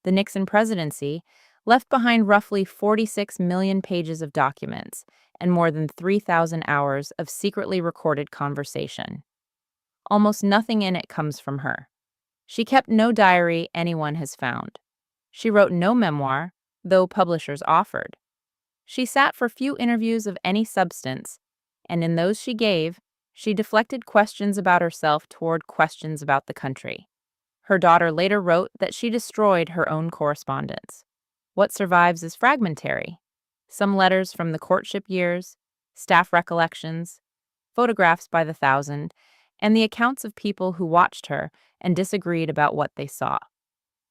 the Nixon presidency, left behind roughly 46 million pages of documents and more than 3,000 hours of secretly recorded conversation. Almost nothing in it comes from her. She kept no diary anyone has found. She wrote no memoir, though publishers offered. She sat for few interviews of any substance, and in those she gave, she deflected questions about herself toward questions about the country. Her daughter later wrote that she destroyed her own correspondence. What survives is fragmentary. Some letters from the courtship years, staff recollections, photographs by the thousand, and the accounts of people who watched her and disagreed about what they saw.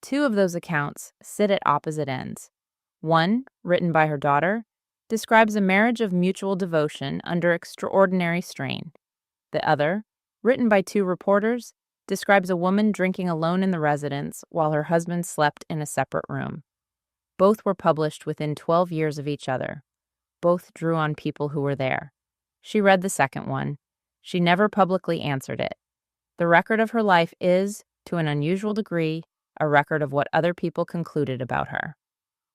Two of those accounts sit at opposite ends. One, written by her daughter, describes a marriage of mutual devotion under extraordinary strain. The other, written by two reporters, describes a woman drinking alone in the residence while her husband slept in a separate room. Both were published within 12 years of each other. Both drew on people who were there. She read the second one. She never publicly answered it. The record of her life is, to an unusual degree, a record of what other people concluded about her.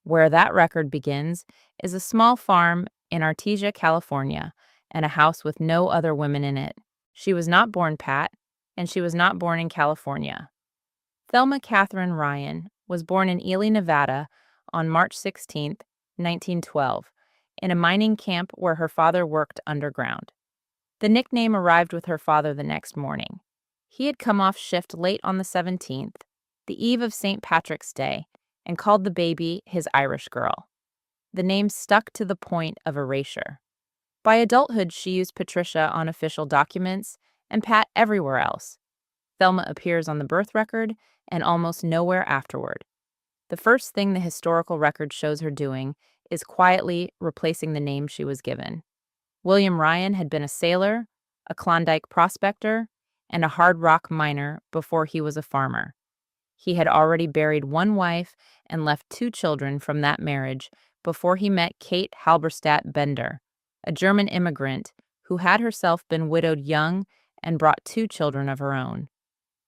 Where that record begins is a small farm in Artesia, California, and a house with no other women in it. She was not born Pat, and she was not born in California. Thelma Catherine Ryan was born in Ely, Nevada, on March 16, 1912, in a mining camp where her father worked underground. The nickname arrived with her father the next morning. He had come off shift late on the 17th, the eve of St. Patrick's Day, and called the baby his Irish girl. The name stuck to the point of erasure. By adulthood, she used Patricia on official documents and Pat everywhere else. Thelma appears on the birth record and almost nowhere afterward. The first thing the historical record shows her doing is quietly replacing the name she was given. William Ryan had been a sailor, a Klondike prospector, and a hard rock miner before he was a farmer. He had already buried one wife and left two children from that marriage before he met Kate Halberstadt Bender, a German immigrant who had herself been widowed young and brought two children of her own.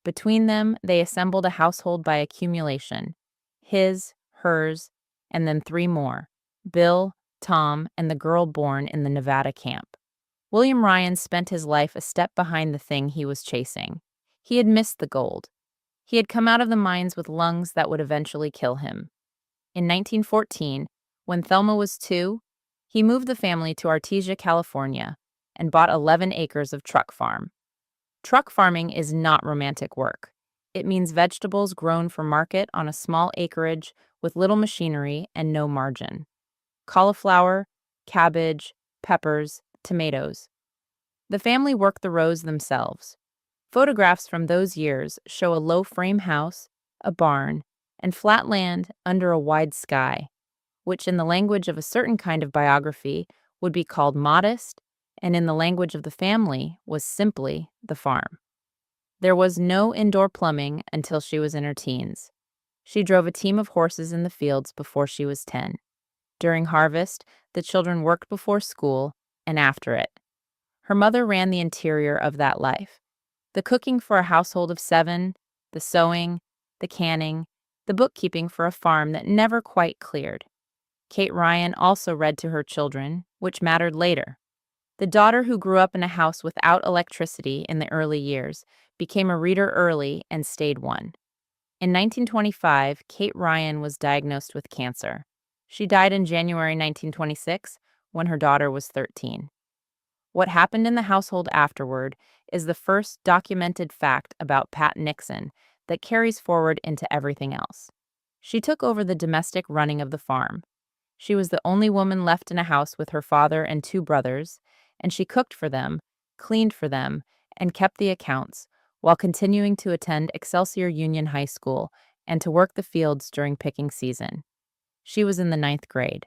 Between them, they assembled a household by accumulation: his, hers, and then three more: Bill, Tom, and the girl born in the Nevada camp. William Ryan spent his life a step behind the thing he was chasing. He had missed the gold. He had come out of the mines with lungs that would eventually kill him. In 1914, when Thelma was 2, he moved the family to Artesia, California, and bought 11 acres of truck farm. Truck farming is not romantic work. It means vegetables grown for market on a small acreage with little machinery and no margin. Cauliflower, cabbage, peppers, tomatoes. The family worked the rows themselves. Photographs from those years show a low-frame house, a barn, and flat land under a wide sky, which in the language of a certain kind of biography would be called modest, and in the language of the family was simply the farm. There was no indoor plumbing until she was in her teens. She drove a team of horses in the fields before she was 10. During harvest, the children worked before school and after it. Her mother ran the interior of that life. The cooking for a household of 7, the sewing, the canning, the bookkeeping for a farm that never quite cleared. Kate Ryan also read to her children, which mattered later. The daughter who grew up in a house without electricity in the early years became a reader early and stayed one. In 1925, Kate Ryan was diagnosed with cancer. She died in January 1926 when her daughter was 13. What happened in the household afterward is the first documented fact about Pat Nixon that carries forward into everything else. She took over the domestic running of the farm. She was the only woman left in a house with her father and 2 brothers, and she cooked for them, cleaned for them, and kept the accounts, while continuing to attend Excelsior Union High School and to work the fields during picking season. She was in the 9th grade.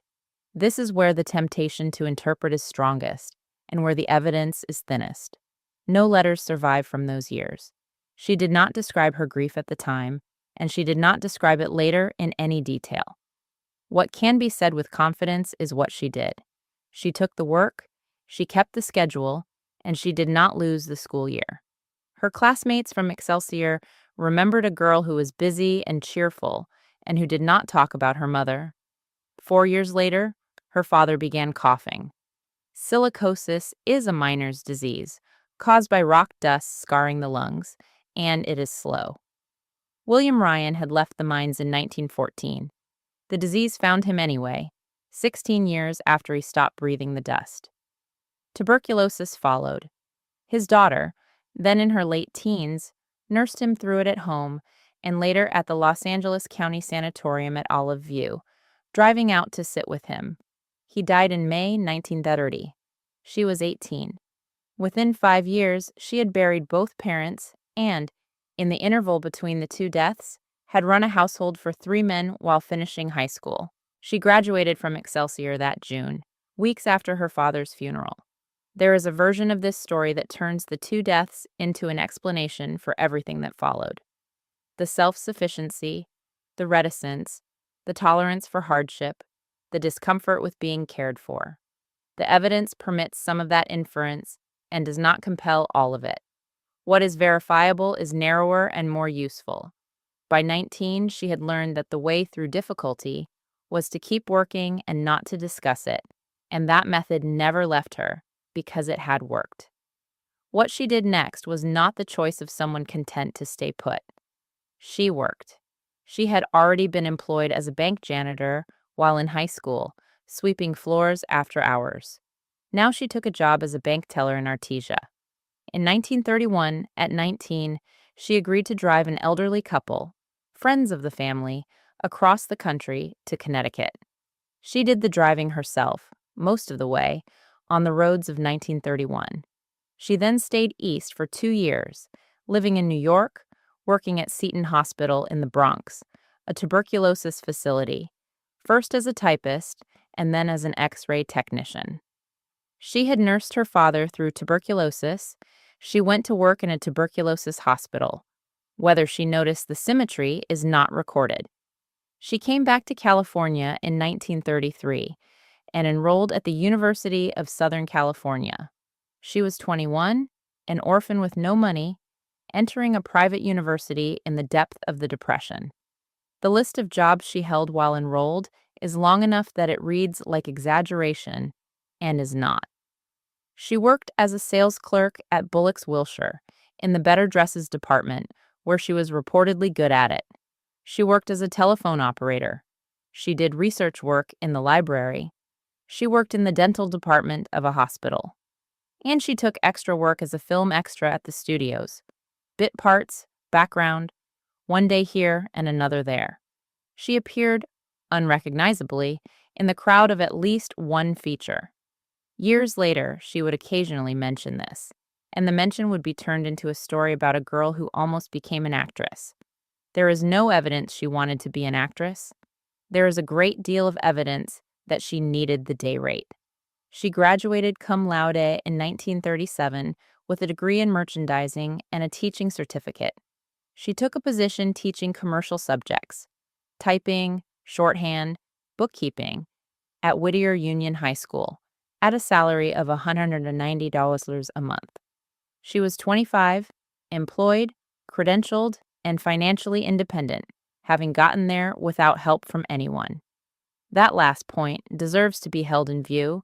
This is where the temptation to interpret is strongest, and where the evidence is thinnest. No letters survive from those years. She did not describe her grief at the time, and she did not describe it later in any detail. What can be said with confidence is what she did. She took the work, she kept the schedule, and she did not lose the school year. Her classmates from Excelsior remembered a girl who was busy and cheerful and who did not talk about her mother. 4 years later, her father began coughing. Silicosis is a miner's disease caused by rock dust scarring the lungs, and it is slow. William Ryan had left the mines in 1914. The disease found him anyway, 16 years after he stopped breathing the dust. Tuberculosis followed. His daughter, then in her late teens, nursed him through it at home and later at the Los Angeles County Sanatorium at Olive View, driving out to sit with him. He died in May 1930. She was 18. Within 5 years, she had buried both parents and, in the interval between the two deaths, had run a household for 3 men while finishing high school. She graduated from Excelsior that June, weeks after her father's funeral. There is a version of this story that turns the two deaths into an explanation for everything that followed. The self-sufficiency, the reticence, the tolerance for hardship, the discomfort with being cared for. The evidence permits some of that inference and does not compel all of it. What is verifiable is narrower and more useful. By 19, she had learned that the way through difficulty was to keep working and not to discuss it, and that method never left her because it had worked. What she did next was not the choice of someone content to stay put. She worked. She had already been employed as a bank janitor while in high school, sweeping floors after hours. Now she took a job as a bank teller in Artesia. In 1931, at 19, she agreed to drive an elderly couple, friends of the family, across the country to Connecticut. She did the driving herself, most of the way, on the roads of 1931. She then stayed east for 2 years, living in New York, working at Seton Hospital in the Bronx, a tuberculosis facility, first as a typist and then as an X-ray technician. She had nursed her father through tuberculosis. She went to work in a tuberculosis hospital. Whether she noticed the symmetry is not recorded. She came back to California in 1933 and enrolled at the University of Southern California. She was 21, an orphan with no money, entering a private university in the depth of the Depression. The list of jobs she held while enrolled is long enough that it reads like exaggeration and is not. She worked as a sales clerk at Bullock's Wilshire in the better dresses department, where she was reportedly good at it. She worked as a telephone operator. She did research work in the library. She worked in the dental department of a hospital. And she took extra work as a film extra at the studios. Bit parts, background, one day here and another there. She appeared, unrecognizably, in the crowd of at least one feature. Years later, she would occasionally mention this, and the mention would be turned into a story about a girl who almost became an actress. There is no evidence she wanted to be an actress. There is a great deal of evidence that she needed the day rate. She graduated cum laude in 1937 with a degree in merchandising and a teaching certificate. She took a position teaching commercial subjects, typing, shorthand, bookkeeping, at Whittier Union High School, at a salary of $190 a month. She was 25, employed, credentialed, and financially independent, having gotten there without help from anyone. That last point deserves to be held in view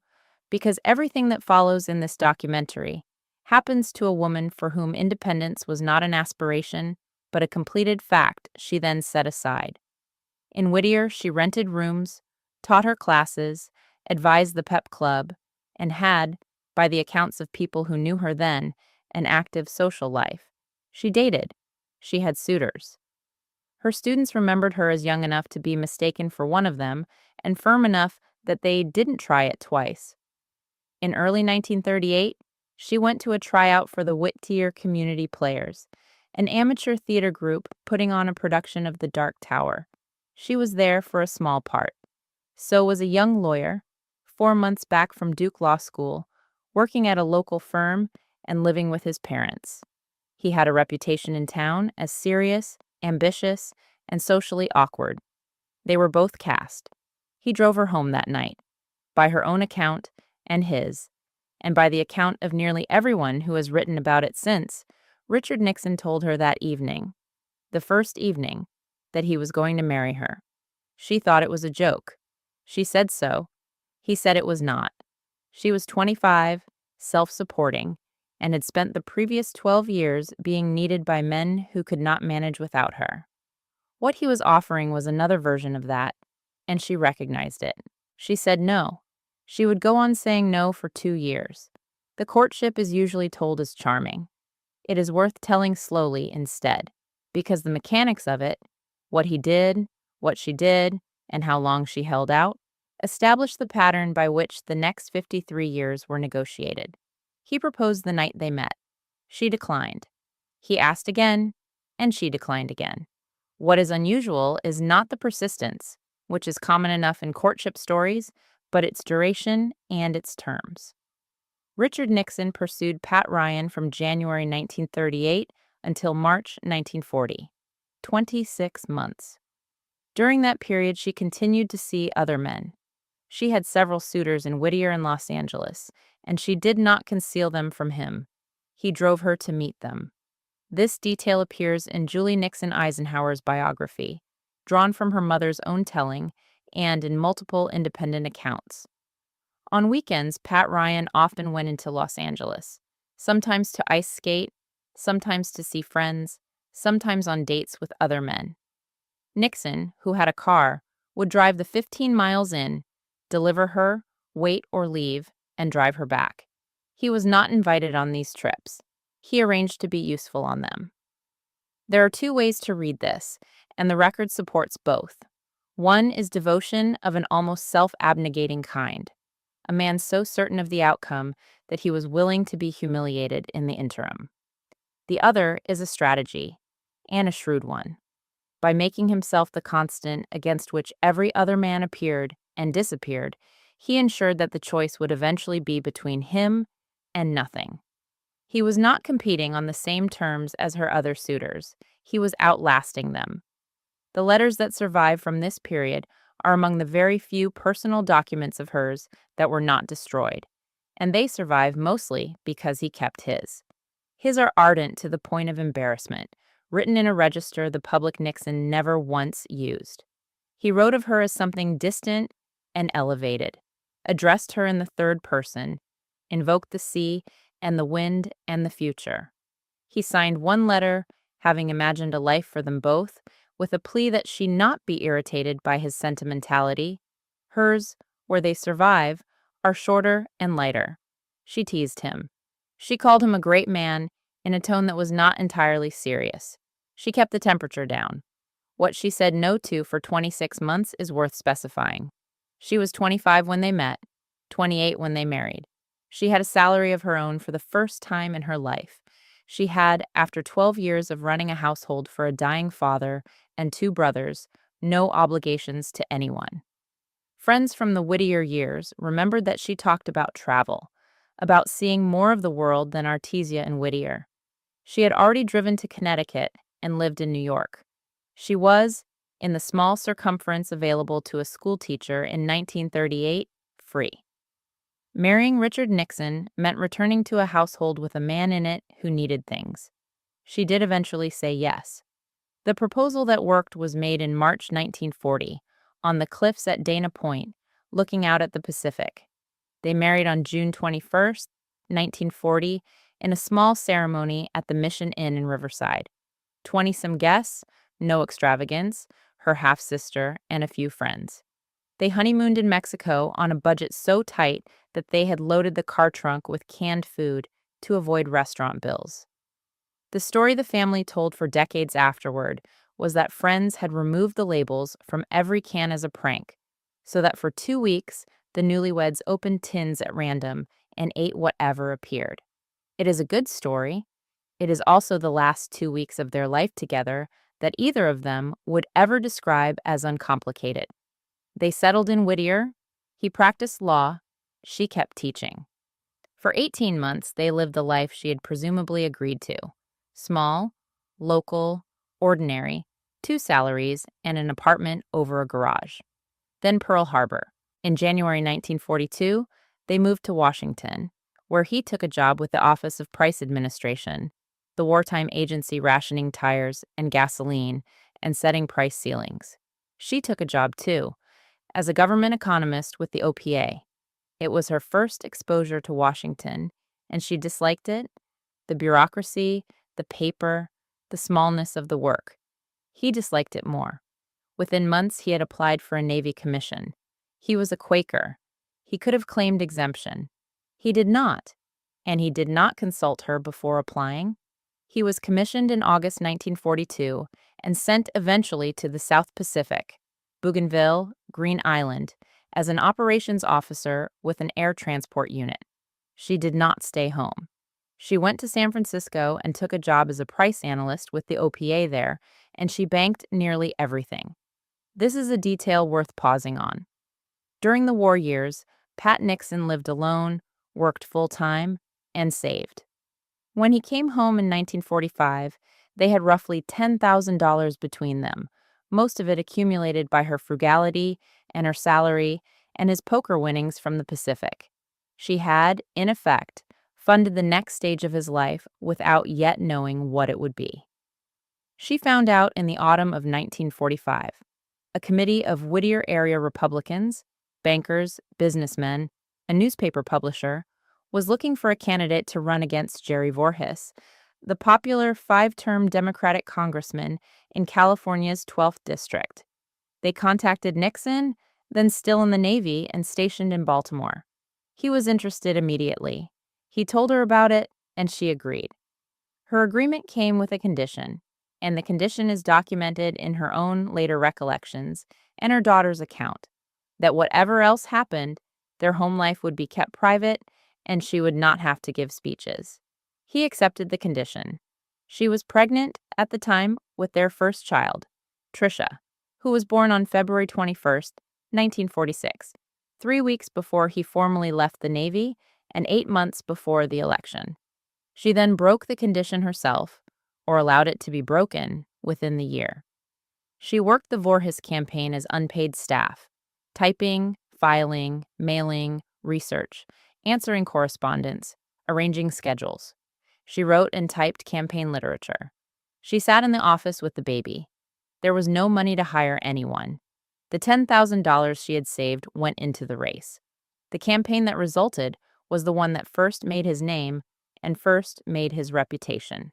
because everything that follows in this documentary happens to a woman for whom independence was not an aspiration, but a completed fact she then set aside. In Whittier, she rented rooms, taught her classes, advised the pep club, and had, by the accounts of people who knew her then, an active social life. She dated. She had suitors. Her students remembered her as young enough to be mistaken for one of them and firm enough that they didn't try it twice. In early 1938, she went to a tryout for the Whittier Community Players, an amateur theater group putting on a production of The Dark Tower. She was there for a small part. So was a young lawyer, 4 months back from Duke Law School, working at a local firm and living with his parents. He had a reputation in town as serious, ambitious, and socially awkward. They were both cast. He drove her home that night, by her own account and his, and by the account of nearly everyone who has written about it since. Richard Nixon told her that evening, the first evening, that he was going to marry her. She thought it was a joke. She said so. He said it was not. She was 25, self-supporting, and had spent the previous 12 years being needed by men who could not manage without her. What he was offering was another version of that, and she recognized it. She said no. She would go on saying no for 2 years. The courtship is usually told as charming. It is worth telling slowly instead, because the mechanics of it, what he did, what she did, and how long she held out, established the pattern by which the next 53 years were negotiated. He proposed the night they met. She declined. He asked again, and she declined again. What is unusual is not the persistence, which is common enough in courtship stories, but its duration and its terms. Richard Nixon pursued Pat Ryan from January 1938 until March 1940. 26 months. During that period, she continued to see other men. She had several suitors in Whittier and Los Angeles, and she did not conceal them from him. He drove her to meet them. This detail appears in Julie Nixon Eisenhower's biography, drawn from her mother's own telling, and in multiple independent accounts. On weekends, Pat Ryan often went into Los Angeles, sometimes to ice skate, sometimes to see friends, sometimes on dates with other men. Nixon, who had a car, would drive the 15 miles in, deliver her, wait or leave, and drive her back. He was not invited on these trips. He arranged to be useful on them. There are two ways to read this, and the record supports both. One is devotion of an almost self-abnegating kind, a man so certain of the outcome that he was willing to be humiliated in the interim. The other is a strategy, and a shrewd one. By making himself the constant against which every other man appeared and disappeared, he ensured that the choice would eventually be between him and nothing. He was not competing on the same terms as her other suitors. He was outlasting them. The letters that survive from this period are among the very few personal documents of hers that were not destroyed, and they survive mostly because he kept his. His are ardent to the point of embarrassment, written in a register the public Nixon never once used. He wrote of her as something distant and elevated, addressed her in the third person, invoked the sea and the wind and the future. He signed one letter, having imagined a life for them both, with a plea that she not be irritated by his sentimentality. Hers, where they survive, are shorter and lighter. She teased him. She called him a great man in a tone that was not entirely serious. She kept the temperature down. What she said no to for 26 months is worth specifying. She was 25 when they met, 28 when they married. She had a salary of her own for the first time in her life. She had, after 12 years of running a household for a dying father and 2 brothers, no obligations to anyone. Friends from the Whittier years remembered that she talked about travel, about seeing more of the world than Artesia and Whittier. She had already driven to Connecticut and lived in New York. She was, in the small circumference available to a schoolteacher in 1938, free. Marrying Richard Nixon meant returning to a household with a man in it who needed things. She did eventually say yes. The proposal that worked was made in March 1940, on the cliffs at Dana Point, looking out at the Pacific. They married on June 21st, 1940, in a small ceremony at the Mission Inn in Riverside. 20-some guests, no extravagance, her half-sister, and a few friends. They honeymooned in Mexico on a budget so tight that they had loaded the car trunk with canned food to avoid restaurant bills. The story the family told for decades afterward was that friends had removed the labels from every can as a prank, so that for 2 weeks the newlyweds opened tins at random and ate whatever appeared. It is a good story. It is also the last 2 weeks of their life together that either of them would ever describe as uncomplicated. They settled in Whittier. He practiced law. She kept teaching. For 18 months, they lived the life she had presumably agreed to. Small, local, ordinary, 2 salaries, and an apartment over a garage. Then Pearl Harbor. In January 1942, they moved to Washington, where he took a job with the Office of Price Administration, the wartime agency rationing tires and gasoline and setting price ceilings. She took a job too, as a government economist with the OPA. It was her first exposure to Washington, and she disliked it: the bureaucracy, the paper, the smallness of the work. He disliked it more. Within months, he had applied for a Navy commission. He was a Quaker. He could have claimed exemption. He did not, and he did not consult her before applying. He was commissioned in August 1942 and sent eventually to the South Pacific, Bougainville, Green Island, as an operations officer with an air transport unit. She did not stay home. She went to San Francisco and took a job as a price analyst with the OPA there, and she banked nearly everything. This is a detail worth pausing on. During the war years, Pat Nixon lived alone, worked full-time, and saved. When he came home in 1945, they had roughly $10,000 between them, most of it accumulated by her frugality and her salary and his poker winnings from the Pacific. She had, in effect, funded the next stage of his life without yet knowing what it would be. She found out in the autumn of 1945. A committee of Whittier area Republicans, bankers, businessmen, a newspaper publisher, was looking for a candidate to run against Jerry Voorhis, the popular five-term Democratic congressman in California's 12th district. They contacted Nixon, then still in the Navy and stationed in Baltimore. He was interested immediately. He told her about it, and she agreed. Her agreement came with a condition, and the condition is documented in her own later recollections and her daughter's account, that whatever else happened, their home life would be kept private and she would not have to give speeches. He accepted the condition. She was pregnant at the time with their first child, Tricia, who was born on February 21st, 1946, 3 weeks before he formally left the Navy and 8 months before the election. She then broke the condition herself, or allowed it to be broken, within the year. She worked the Voorhis campaign as unpaid staff, typing, filing, mailing, research, answering correspondence, arranging schedules. She wrote and typed campaign literature. She sat in the office with the baby. There was no money to hire anyone. The $10,000 she had saved went into the race. The campaign that resulted was the one that first made his name and first made his reputation.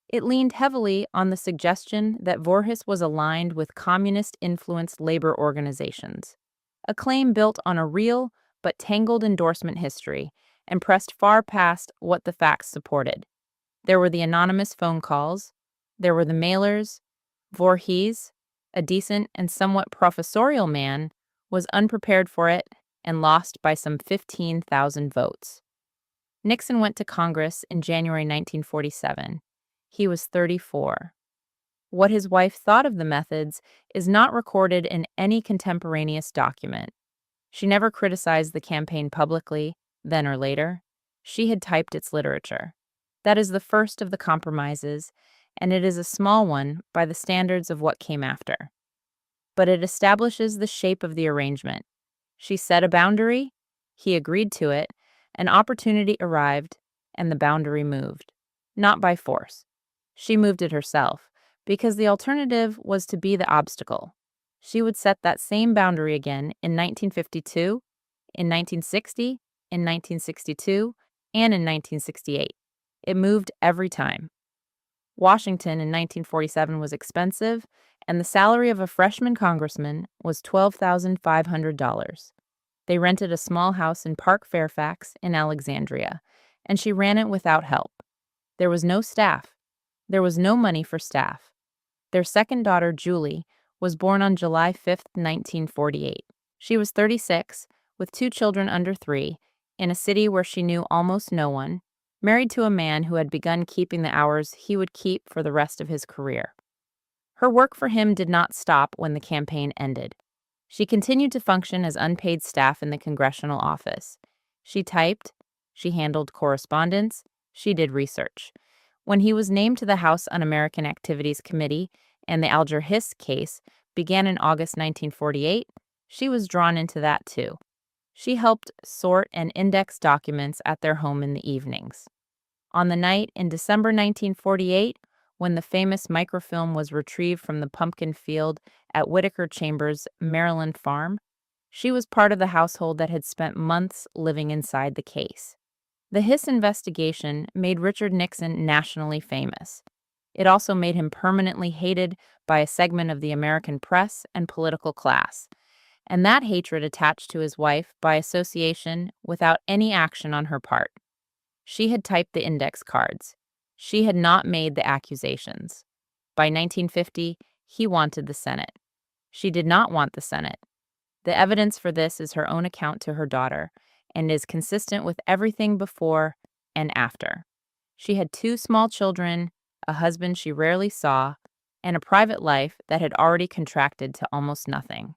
It leaned heavily on the suggestion that Voorhis was aligned with communist-influenced labor organizations, a claim built on a real but tangled endorsement history and pressed far past what the facts supported. There were the anonymous phone calls, there were the mailers. Voorhis, a decent and somewhat professorial man, was unprepared for it and lost by some 15,000 votes. Nixon went to Congress in January 1947. He was 34. What his wife thought of the methods is not recorded in any contemporaneous document. She never criticized the campaign publicly, then or later. She had typed its literature. That is the first of the compromises, and it is a small one by the standards of what came after. But it establishes the shape of the arrangement. She set a boundary, he agreed to it, an opportunity arrived, and the boundary moved. Not by force. She moved it herself, because the alternative was to be the obstacle. She would set that same boundary again in 1952, in 1960, in 1962, and in 1968. It moved every time. Washington in 1947 was expensive, and the salary of a freshman congressman was $12,500. They rented a small house in Park Fairfax in Alexandria, and she ran it without help. There was no staff. There was no money for staff. Their second daughter, Julie, was born on July 5, 1948. She was 36, with 2 children under 3, in a city where she knew almost no one, married to a man who had begun keeping the hours he would keep for the rest of his career. Her work for him did not stop when the campaign ended. She continued to function as unpaid staff in the congressional office. She typed, she handled correspondence, she did research. When he was named to the House Un-American Activities Committee and the Alger Hiss case began in August 1948, she was drawn into that too. She helped sort and index documents at their home in the evenings. On the night in December 1948, when the famous microfilm was retrieved from the pumpkin field at Whitaker Chambers' Maryland farm, she was part of the household that had spent months living inside the case. The Hiss investigation made Richard Nixon nationally famous. It also made him permanently hated by a segment of the American press and political class, and that hatred attached to his wife by association without any action on her part. She had typed the index cards. She had not made the accusations. By 1950, he wanted the Senate. She did not want the Senate. The evidence for this is her own account to her daughter and is consistent with everything before and after. She had two small children, a husband she rarely saw, and a private life that had already contracted to almost nothing.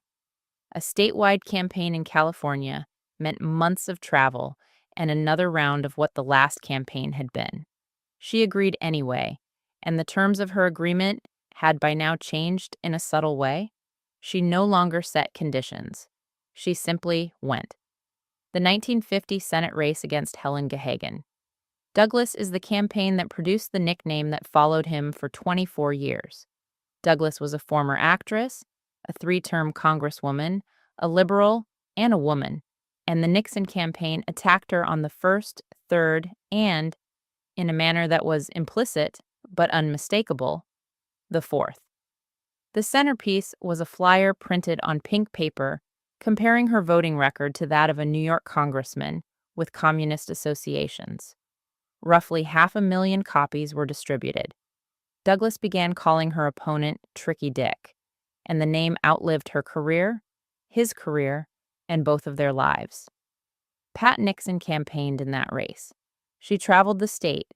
A statewide campaign in California meant months of travel and another round of what the last campaign had been. She agreed anyway, and the terms of her agreement had by now changed in a subtle way. She no longer set conditions. She simply went. The 1950 Senate race against Helen Gahagan. Douglas is the campaign that produced the nickname that followed him for 24 years. Douglas was a former actress, a three-term congresswoman, a liberal, and a woman, and the Nixon campaign attacked her on the first, third, and, in a manner that was implicit but unmistakable, the fourth. The centerpiece was a flyer printed on pink paper comparing her voting record to that of a New York congressman with communist associations. Roughly 500,000 copies were distributed. Douglas began calling her opponent Tricky Dick, and the name outlived her career, his career, and both of their lives. Pat Nixon campaigned in that race. She traveled the state.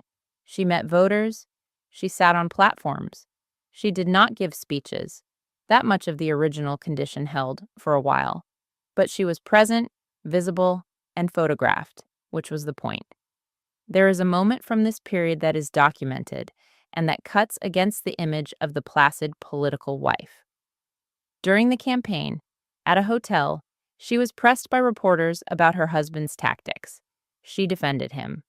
She met voters. She sat on platforms. She did not give speeches. That much of the original condition held for a while. But she was present, visible, and photographed, which was the point. There is a moment from this period that is documented and that cuts against the image of the placid political wife. During the campaign, at a hotel, she was pressed by reporters about her husband's tactics. She defended him.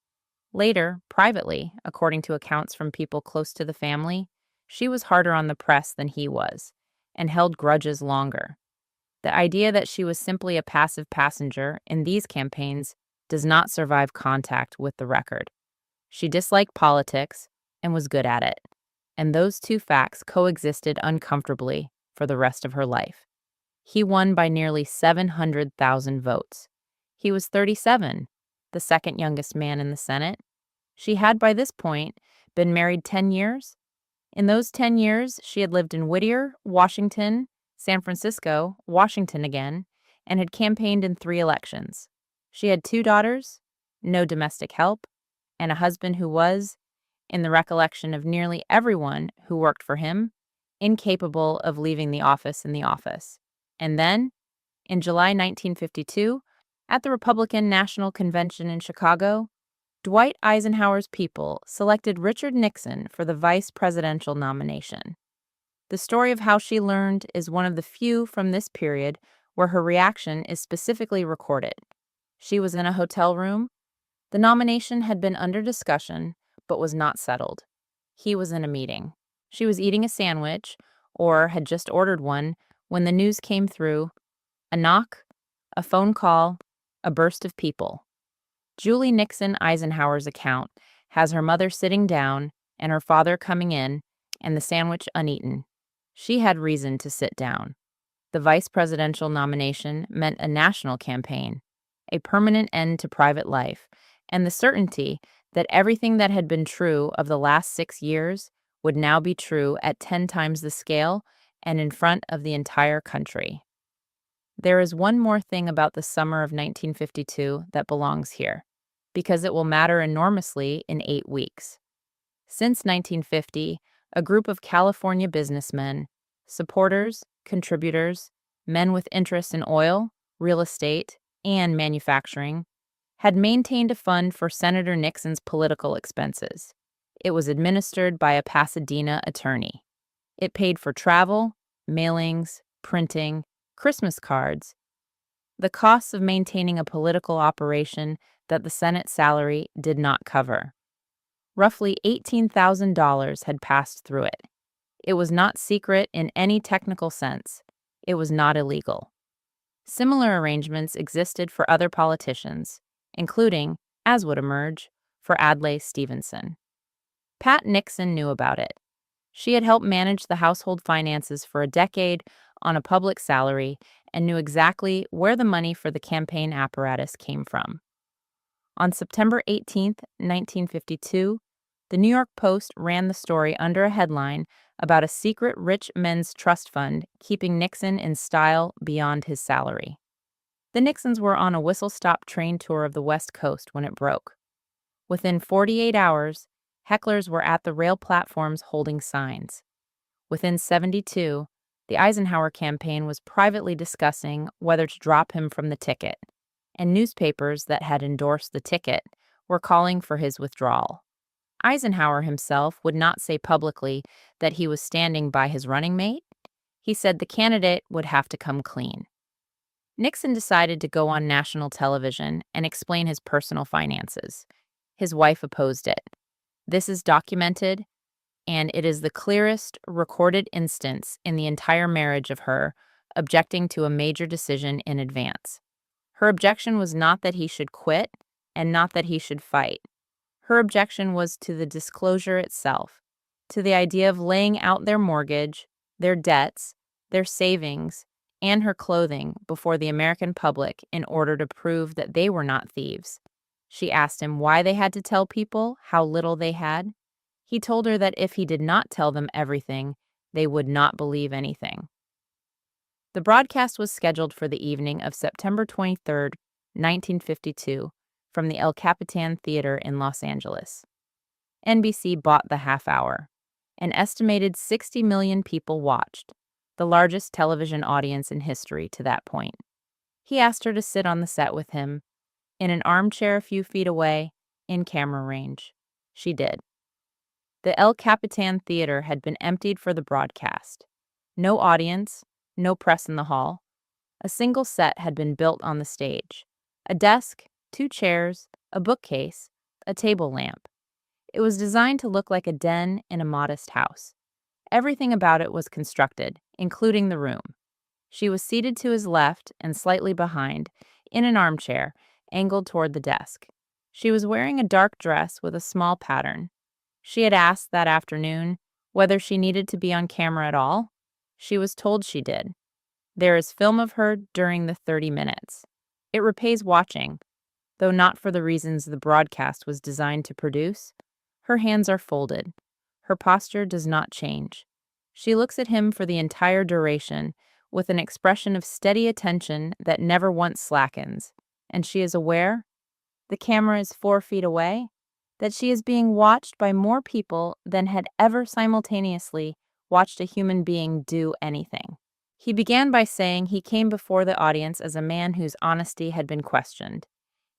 Later, privately, according to accounts from people close to the family, she was harder on the press than he was, and held grudges longer. The idea that she was simply a passive passenger in these campaigns does not survive contact with the record. She disliked politics and was good at it, and those two facts coexisted uncomfortably for the rest of her life. He won by nearly 700,000 votes. He was 37, the second youngest man in the Senate. She had by this point been married 10 years. In those 10 years, she had lived in Whittier, Washington, San Francisco, Washington again, and had campaigned in 3 elections. She had 2 daughters, no domestic help, and a husband who was, in the recollection of nearly everyone who worked for him, incapable of leaving the office in the office. And then, in July 1952, at the Republican National Convention in Chicago, Dwight Eisenhower's people selected Richard Nixon for the vice presidential nomination. The story of how she learned is one of the few from this period where her reaction is specifically recorded. She was in a hotel room. The nomination had been under discussion, but was not settled. He was in a meeting. She was eating a sandwich, or had just ordered one, when the news came through: a knock, a phone call, a burst of people. Julie Nixon Eisenhower's account has her mother sitting down and her father coming in, and the sandwich uneaten. She had reason to sit down. The vice presidential nomination meant a national campaign, a permanent end to private life, and the certainty that everything that had been true of the last 6 years would now be true at 10 times the scale and in front of the entire country. There is one more thing about the summer of 1952 that belongs here, because it will matter enormously in 8 weeks. Since 1950, a group of California businessmen, supporters, contributors, men with interests in oil, real estate, and manufacturing, had maintained a fund for Senator Nixon's political expenses. It was administered by a Pasadena attorney. It paid for travel, mailings, printing, Christmas cards, the costs of maintaining a political operation that the Senate salary did not cover. Roughly $18,000 had passed through it. It was not secret in any technical sense. It was not illegal. Similar arrangements existed for other politicians, including, as would emerge, for Adlai Stevenson. Pat Nixon knew about it. She had helped manage the household finances for a decade on a public salary and knew exactly where the money for the campaign apparatus came from. On September 18, 1952, the New York Post ran the story under a headline about a secret rich men's trust fund keeping Nixon in style beyond his salary. The Nixons were on a whistle-stop train tour of the West Coast when it broke. Within 48 hours, hecklers were at the rail platforms holding signs. Within 72, the Eisenhower campaign was privately discussing whether to drop him from the ticket, and newspapers that had endorsed the ticket were calling for his withdrawal. Eisenhower himself would not say publicly that he was standing by his running mate. He said the candidate would have to come clean. Nixon decided to go on national television and explain his personal finances. His wife opposed it. This is documented, and it is the clearest recorded instance in the entire marriage of her objecting to a major decision in advance. Her objection was not that he should quit and not that he should fight. Her objection was to the disclosure itself, to the idea of laying out their mortgage, their debts, their savings, and her clothing before the American public in order to prove that they were not thieves. She asked him why they had to tell people how little they had. He told her that if he did not tell them everything, they would not believe anything. The broadcast was scheduled for the evening of September 23, 1952, from the El Capitan Theater in Los Angeles. NBC bought the half hour. An estimated 60 million people watched, the largest television audience in history to that point. He asked her to sit on the set with him, in an armchair a few feet away, in camera range. She did. The El Capitan Theater had been emptied for the broadcast. No audience, no press in the hall. A single set had been built on the stage. A desk, 2 chairs, a bookcase, a table lamp. It was designed to look like a den in a modest house. Everything about it was constructed, including the room. She was seated to his left and slightly behind, in an armchair, angled toward the desk. She was wearing a dark dress with a small pattern. She had asked that afternoon whether she needed to be on camera at all. She was told she did. There is film of her during the 30 minutes. It repays watching, though not for the reasons the broadcast was designed to produce. Her hands are folded. Her posture does not change. She looks at him for the entire duration with an expression of steady attention that never once slackens, and she is aware, the camera is 4 feet away, that she is being watched by more people than had ever simultaneously watched a human being do anything. He began by saying he came before the audience as a man whose honesty had been questioned,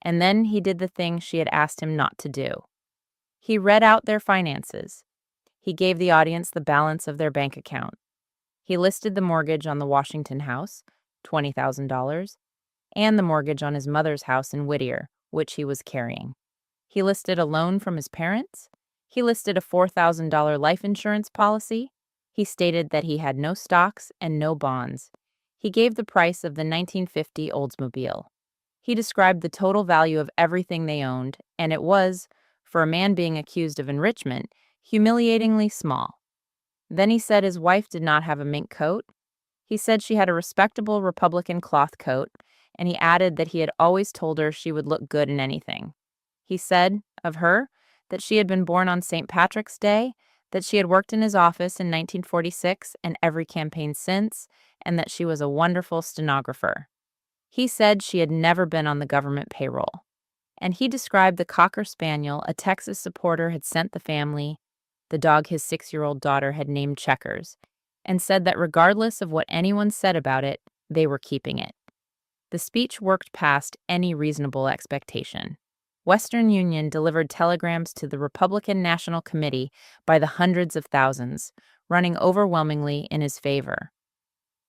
and then he did the thing she had asked him not to do. He read out their finances. He gave the audience the balance of their bank account. He listed the mortgage on the Washington house, $20,000, and the mortgage on his mother's house in Whittier, which he was carrying. He listed a loan from his parents. He listed a $4,000 life insurance policy. He stated that he had no stocks and no bonds. He gave the price of the 1950 Oldsmobile. He described the total value of everything they owned, and it was, for a man being accused of enrichment, humiliatingly small. Then he said his wife did not have a mink coat. He said she had a respectable Republican cloth coat, and he added that he had always told her she would look good in anything. He said, of her, that she had been born on St. Patrick's Day, that she had worked in his office in 1946 and every campaign since, and that she was a wonderful stenographer. He said she had never been on the government payroll. And he described the Cocker Spaniel a Texas supporter had sent the family, the dog his 6-year-old daughter had named Checkers, and said that regardless of what anyone said about it, they were keeping it. The speech worked past any reasonable expectation. Western Union delivered telegrams to the Republican National Committee by the hundreds of thousands, running overwhelmingly in his favor.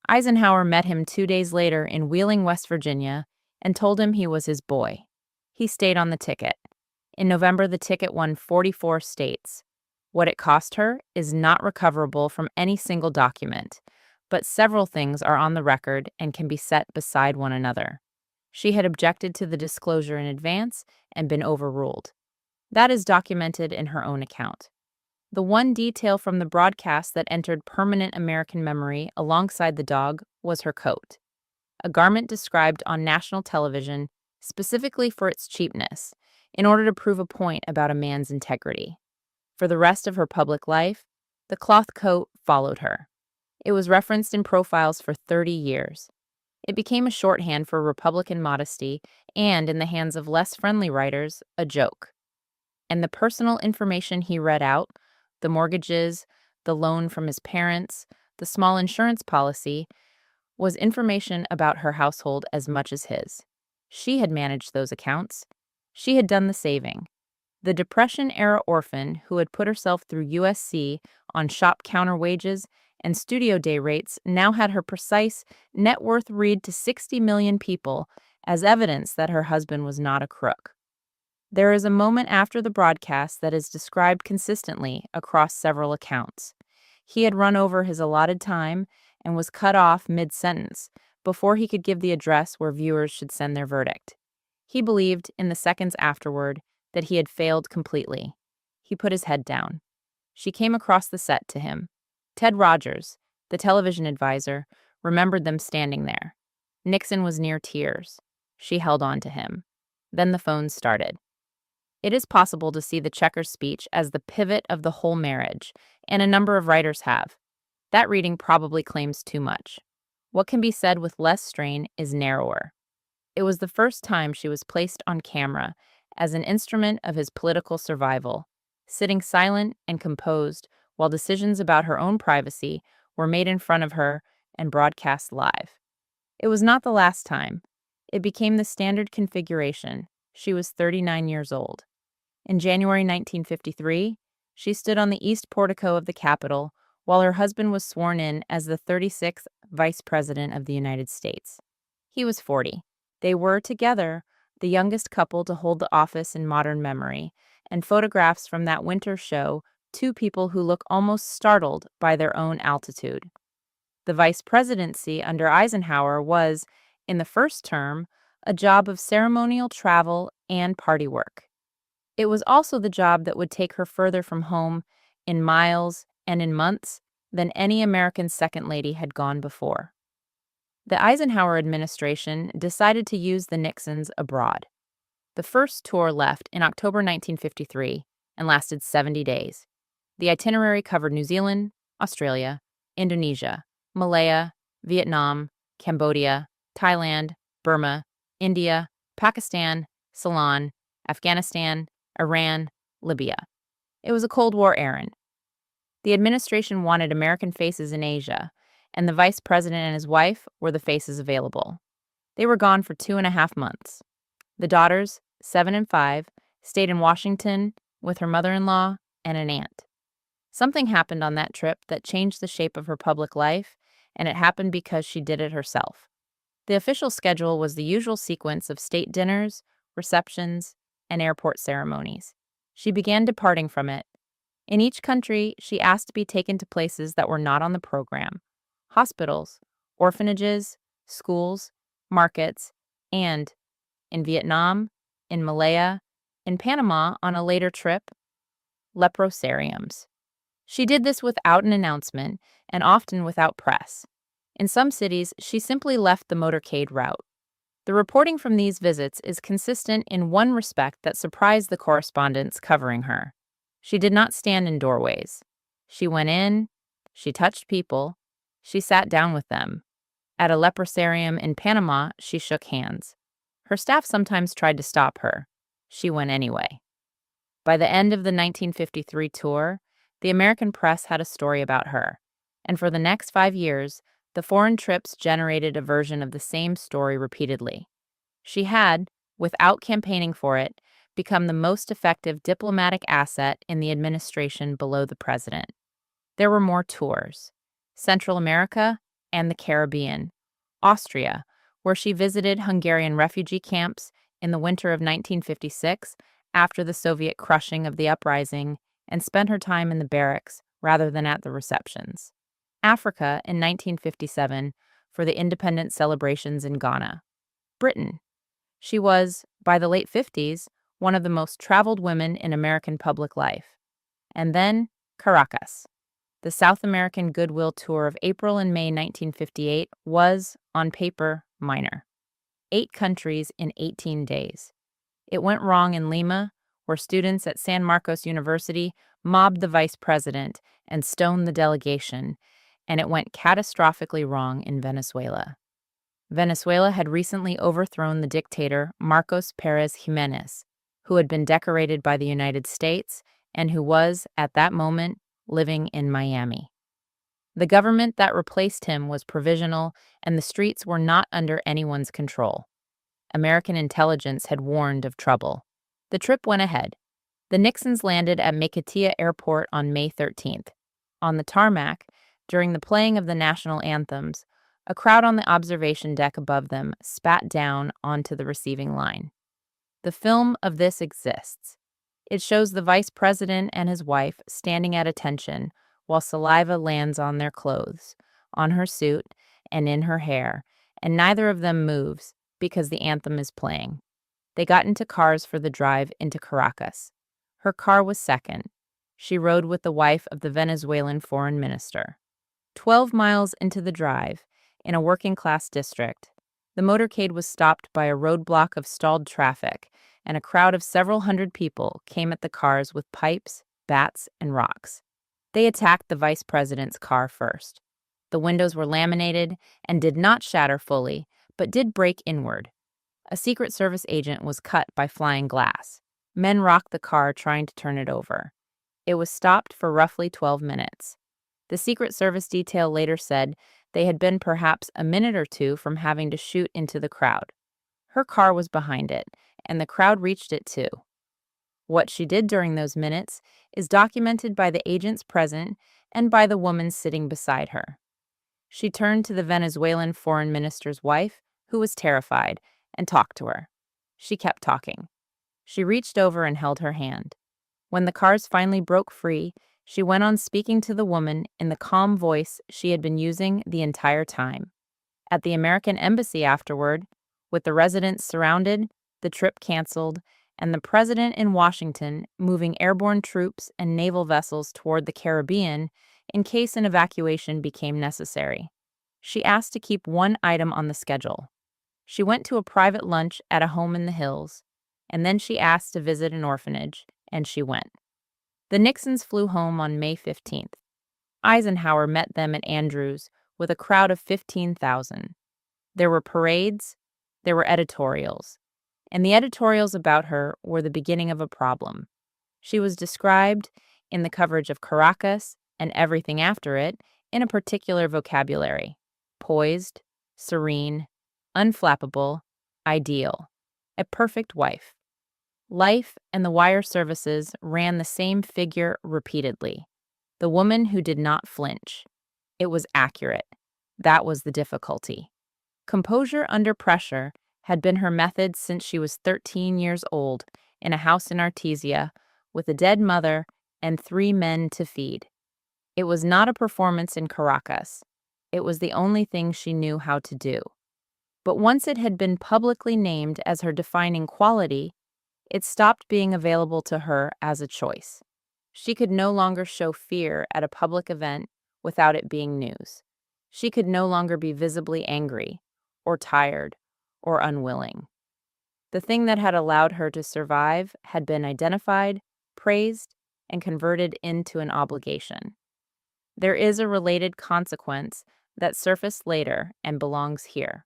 Eisenhower met him 2 days later in Wheeling, West Virginia, and told him he was his boy. He stayed on the ticket. In November, the ticket won 44 states. What it cost her is not recoverable from any single document, but several things are on the record and can be set beside one another. She had objected to the disclosure in advance and been overruled. That is documented in her own account. The one detail from the broadcast that entered permanent American memory alongside the dog was her coat, a garment described on national television specifically for its cheapness, in order to prove a point about a man's integrity. For the rest of her public life, the cloth coat followed her. It was referenced in profiles for 30 years. It became a shorthand for Republican modesty and, in the hands of less friendly writers, a joke. And the personal information he read out, the mortgages, the loan from his parents, the small insurance policy, was information about her household as much as his. She had managed those accounts. She had done the saving. The Depression-era orphan who had put herself through USC on shop counter wages and studio day rates now had her precise net worth read to 60 million people as evidence that her husband was not a crook. There is a moment after the broadcast that is described consistently across several accounts. He had run over his allotted time and was cut off mid-sentence before he could give the address where viewers should send their verdict. He believed, in the seconds afterward, that he had failed completely. He put his head down. She came across the set to him. Ted Rogers, the television advisor, remembered them standing there. Nixon was near tears. She held on to him. Then the phone started. It is possible to see the Checkers speech as the pivot of the whole marriage, and a number of writers have. That reading probably claims too much. What can be said with less strain is narrower. It was the first time she was placed on camera as an instrument of his political survival, sitting silent and composed while decisions about her own privacy were made in front of her and broadcast live. It was not the last time. It became the standard configuration. She was 39 years old. In January 1953, she stood on the east portico of the Capitol while her husband was sworn in as the 36th Vice President of the United States. He was 40. They were, together, the youngest couple to hold the office in modern memory, and photographs from that winter show two people who look almost startled by their own altitude. The vice presidency under Eisenhower was, in the first term, a job of ceremonial travel and party work. It was also the job that would take her further from home in miles and in months than any American second lady had gone before. The Eisenhower administration decided to use the Nixons abroad. The first tour left in October 1953 and lasted 70 days. The itinerary covered New Zealand, Australia, Indonesia, Malaya, Vietnam, Cambodia, Thailand, Burma, India, Pakistan, Ceylon, Afghanistan, Iran, Libya. It was a Cold War errand. The administration wanted American faces in Asia, and the vice president and his wife were the faces available. They were gone for 2.5 months. The daughters, 7 and 5, stayed in Washington with her mother-in-law and an aunt. Something happened on that trip that changed the shape of her public life, and it happened because she did it herself. The official schedule was the usual sequence of state dinners, receptions, and airport ceremonies. She began departing from it. In each country, she asked to be taken to places that were not on the program: hospitals, orphanages, schools, markets, and, in Vietnam, in Malaya, in Panama on a later trip, leprosariums. She did this without an announcement and often without press. In some cities, she simply left the motorcade route. The reporting from these visits is consistent in one respect that surprised the correspondents covering her. She did not stand in doorways. She went in, she touched people, she sat down with them. At a leprosarium in Panama, she shook hands. Her staff sometimes tried to stop her. She went anyway. By the end of the 1953 tour, the American press had a story about her, and for the next 5 years, the foreign trips generated a version of the same story repeatedly. She had, without campaigning for it, become the most effective diplomatic asset in the administration below the president. There were more tours: Central America and the Caribbean, Austria, where she visited Hungarian refugee camps in the winter of 1956 after the Soviet crushing of the uprising and spent her time in the barracks rather than at the receptions. Africa in 1957 for the independence celebrations in Ghana. Britain. She was, by the late 50s, one of the most traveled women in American public life. And then, Caracas. The South American Goodwill Tour of April and May 1958 was, on paper, minor. 8 countries in 18 days. It went wrong in Lima, where students at San Marcos University mobbed the vice president and stoned the delegation, and it went catastrophically wrong in Venezuela. Venezuela had recently overthrown the dictator Marcos Pérez Jiménez, who had been decorated by the United States and who was, at that moment, living in Miami. The government that replaced him was provisional, and the streets were not under anyone's control. American intelligence had warned of trouble. The trip went ahead. The Nixons landed at Maiquetía Airport on May 13th. On the tarmac, during the playing of the national anthems, a crowd on the observation deck above them spat down onto the receiving line. The film of this exists. It shows the vice president and his wife standing at attention while saliva lands on their clothes, on her suit, and in her hair, and neither of them moves because the anthem is playing. They got into cars for the drive into Caracas. Her car was second. She rode with the wife of the Venezuelan foreign minister. 12 miles into the drive, in a working-class district, the motorcade was stopped by a roadblock of stalled traffic, and a crowd of several hundred people came at the cars with pipes, bats, and rocks. They attacked the vice president's car first. The windows were laminated and did not shatter fully, but did break inward. A Secret Service agent was cut by flying glass. Men rocked the car trying to turn it over. It was stopped for roughly 12 minutes. The Secret Service detail later said they had been perhaps a minute or two from having to shoot into the crowd. Her car was behind it, and the crowd reached it too. What she did during those minutes is documented by the agents present and by the woman sitting beside her. She turned to the Venezuelan foreign minister's wife, who was terrified, and talked to her. She kept talking. She reached over and held her hand. When the cars finally broke free, she went on speaking to the woman in the calm voice she had been using the entire time. At the American embassy afterward, with the residents surrounded, the trip canceled, and the president in Washington moving airborne troops and naval vessels toward the Caribbean in case an evacuation became necessary. She asked to keep one item on the schedule. She went to a private lunch at a home in the hills, and then she asked to visit an orphanage, and she went. The Nixons flew home on May 15th. Eisenhower met them at Andrews with a crowd of 15,000. There were parades, there were editorials, and the editorials about her were the beginning of a problem. She was described, in the coverage of Caracas and everything after it, in a particular vocabulary: poised, serene, unflappable, ideal, a perfect wife. Life and the wire services ran the same figure repeatedly. The woman who did not flinch. It was accurate. That was the difficulty. Composure under pressure had been her method since she was 13 years old in a house in Artesia with a dead mother and 3 men to feed. It was not a performance in Caracas. It was the only thing she knew how to do. But once it had been publicly named as her defining quality, it stopped being available to her as a choice. She could no longer show fear at a public event without it being news. She could no longer be visibly angry, or tired, or unwilling. The thing that had allowed her to survive had been identified, praised, and converted into an obligation. There is a related consequence that surfaced later and belongs here.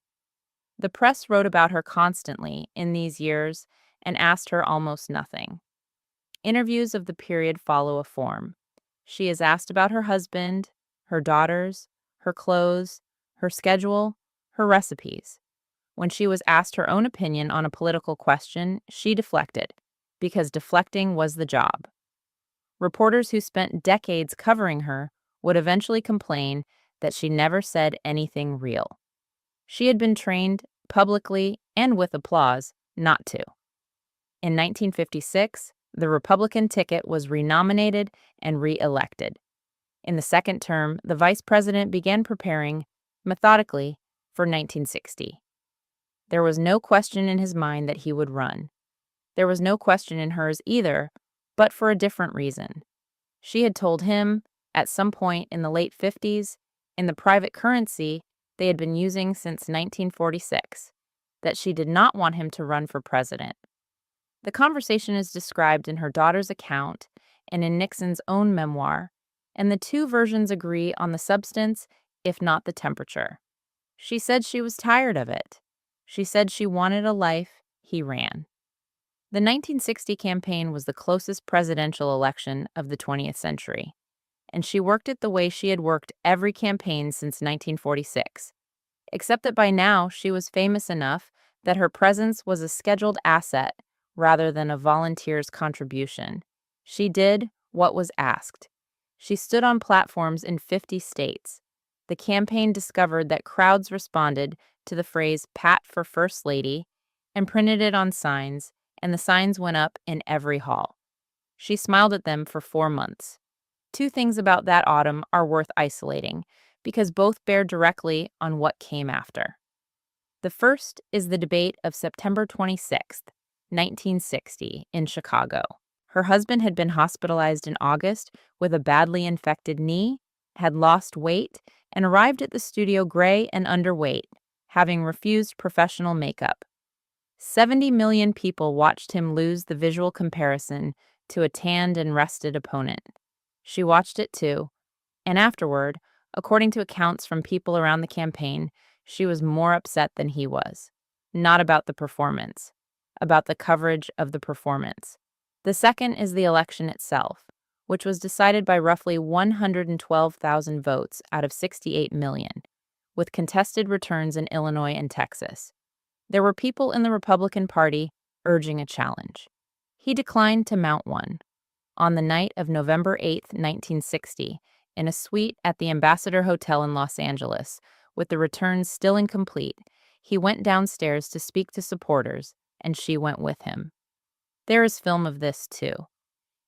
The press wrote about her constantly in these years and asked her almost nothing. Interviews of the period follow a form. She is asked about her husband, her daughters, her clothes, her schedule, her recipes. When she was asked her own opinion on a political question, she deflected, because deflecting was the job. Reporters who spent decades covering her would eventually complain that she never said anything real. She had been trained, publicly and with applause, not to. In 1956, the Republican ticket was renominated and re-elected. In the second term, the vice president began preparing, methodically, for 1960. There was no question in his mind that he would run. There was no question in hers either, but for a different reason. She had told him, at some point in the late 50s, in the private currency they had been using since 1946, that she did not want him to run for president. The conversation is described in her daughter's account and in Nixon's own memoir, and the two versions agree on the substance, if not the temperature. She said she was tired of it. She said she wanted a life he ran. The 1960 campaign was the closest presidential election of the 20th century, and she worked it the way she had worked every campaign since 1946, except that by now she was famous enough that her presence was a scheduled asset rather than a volunteer's contribution. She did what was asked. She stood on platforms in 50 states. The campaign discovered that crowds responded to the phrase "Pat for First Lady" and printed it on signs, and the signs went up in every hall. She smiled at them for 4 months. Two things about that autumn are worth isolating, because both bear directly on what came after. The first is the debate of September 26, 1960, in Chicago. Her husband had been hospitalized in August with a badly infected knee, had lost weight, and arrived at the studio gray and underweight, having refused professional makeup. 70 million people watched him lose the visual comparison to a tanned and rested opponent. She watched it too, and afterward, according to accounts from people around the campaign, she was more upset than he was. Not about the performance, about the coverage of the performance. The second is the election itself, which was decided by roughly 112,000 votes out of 68 million, with contested returns in Illinois and Texas. There were people in the Republican Party urging a challenge. He declined to mount one. On the night of November 8, 1960, in a suite at the Ambassador Hotel in Los Angeles, with the returns still incomplete, he went downstairs to speak to supporters, and she went with him. There is film of this, too.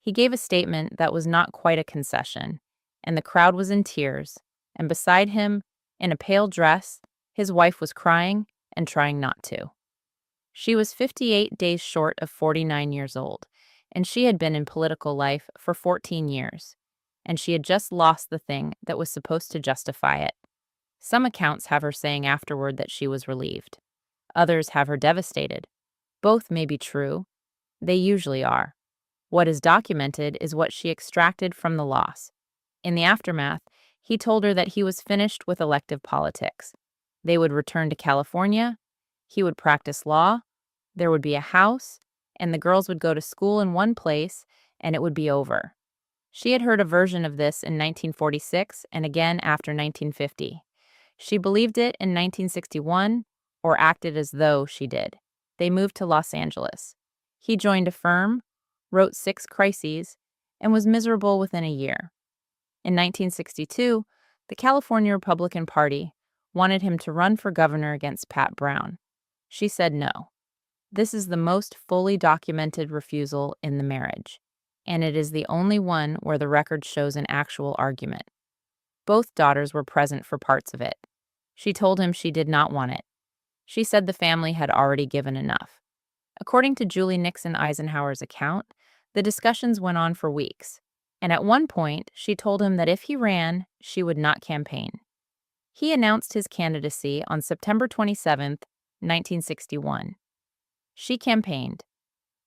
He gave a statement that was not quite a concession, and the crowd was in tears, and beside him, in a pale dress, his wife was crying and trying not to. She was 58 days short of 49 years old, and she had been in political life for 14 years, and she had just lost the thing that was supposed to justify it. Some accounts have her saying afterward that she was relieved. Others have her devastated. Both may be true. They usually are. What is documented is what she extracted from the loss. In the aftermath, he told her that he was finished with elective politics. They would return to California, he would practice law, there would be a house, and the girls would go to school in one place, and it would be over. She had heard a version of this in 1946 and again after 1950. She believed it in 1961, or acted as though she did. They moved to Los Angeles. He joined a firm, wrote 6 crises, and was miserable within a year. In 1962, the California Republican Party wanted him to run for governor against Pat Brown. She said no. This is the most fully documented refusal in the marriage, and it is the only one where the record shows an actual argument. Both daughters were present for parts of it. She told him she did not want it. She said the family had already given enough. According to Julie Nixon Eisenhower's account, the discussions went on for weeks, and at one point she told him that if he ran, she would not campaign. He announced his candidacy on September 27, 1961. She campaigned.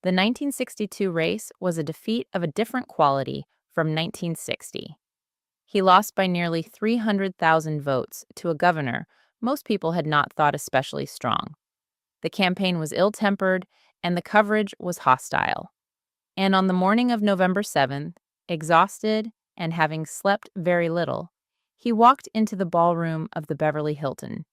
The 1962 race was a defeat of a different quality from 1960. He lost by nearly 300,000 votes to a governor most people had not thought especially strong. The campaign was ill-tempered, and the coverage was hostile. And on the morning of November 7th, exhausted and having slept very little, he walked into the ballroom of the Beverly Hilton,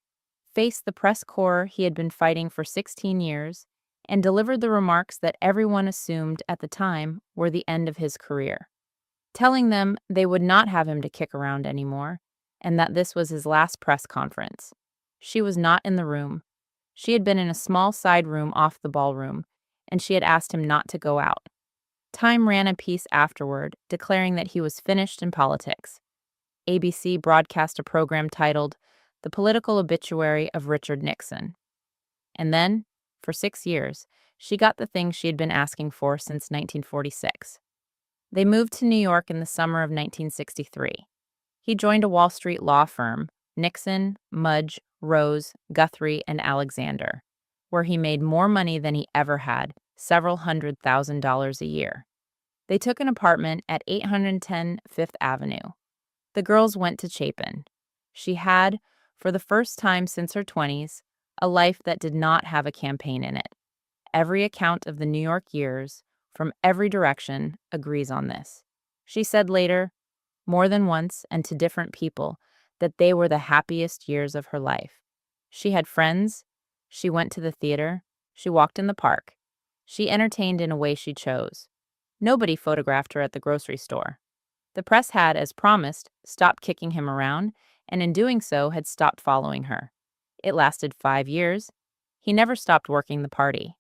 faced the press corps he had been fighting for 16 years, and delivered the remarks that everyone assumed at the time were the end of his career, telling them they would not have him to kick around anymore, and that this was his last press conference. She was not in the room. She had been in a small side room off the ballroom, and she had asked him not to go out. Time ran a piece afterward, declaring that he was finished in politics. ABC broadcast a program titled The Political Obituary of Richard Nixon. And then, for 6 years, she got the thing she had been asking for since 1946. They moved to New York in the summer of 1963. He joined a Wall Street law firm, Nixon, Mudge, Rose, Guthrie, and Alexander, where he made more money than he ever had, several $100,000 a year. They took an apartment at 810 Fifth Avenue. The girls went to Chapin. She had, for the first time since her 20s, a life that did not have a campaign in it. Every account of the New York years, from every direction, agrees on this. She said later, more than once and to different people, that they were the happiest years of her life. She had friends. She went to the theater. She walked in the park. She entertained in a way she chose. Nobody photographed her at the grocery store. The press had, as promised, stopped kicking him around, and in doing so had stopped following her. It lasted 5 years. He never stopped working the party.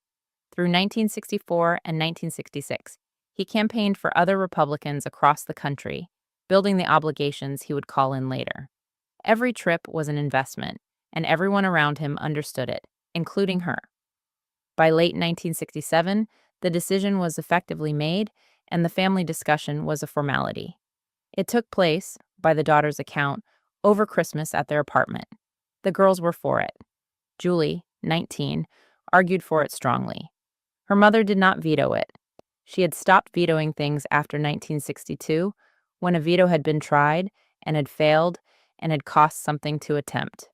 Through 1964 and 1966, he campaigned for other Republicans across the country, building the obligations he would call in later. Every trip was an investment, and everyone around him understood it, including her. By late 1967, the decision was effectively made, and the family discussion was a formality. It took place, by the daughter's account, over Christmas at their apartment. The girls were for it. Julie, 19, argued for it strongly. Her mother did not veto it. She had stopped vetoing things after 1962, when a veto had been tried and had failed and had cost something to attempt.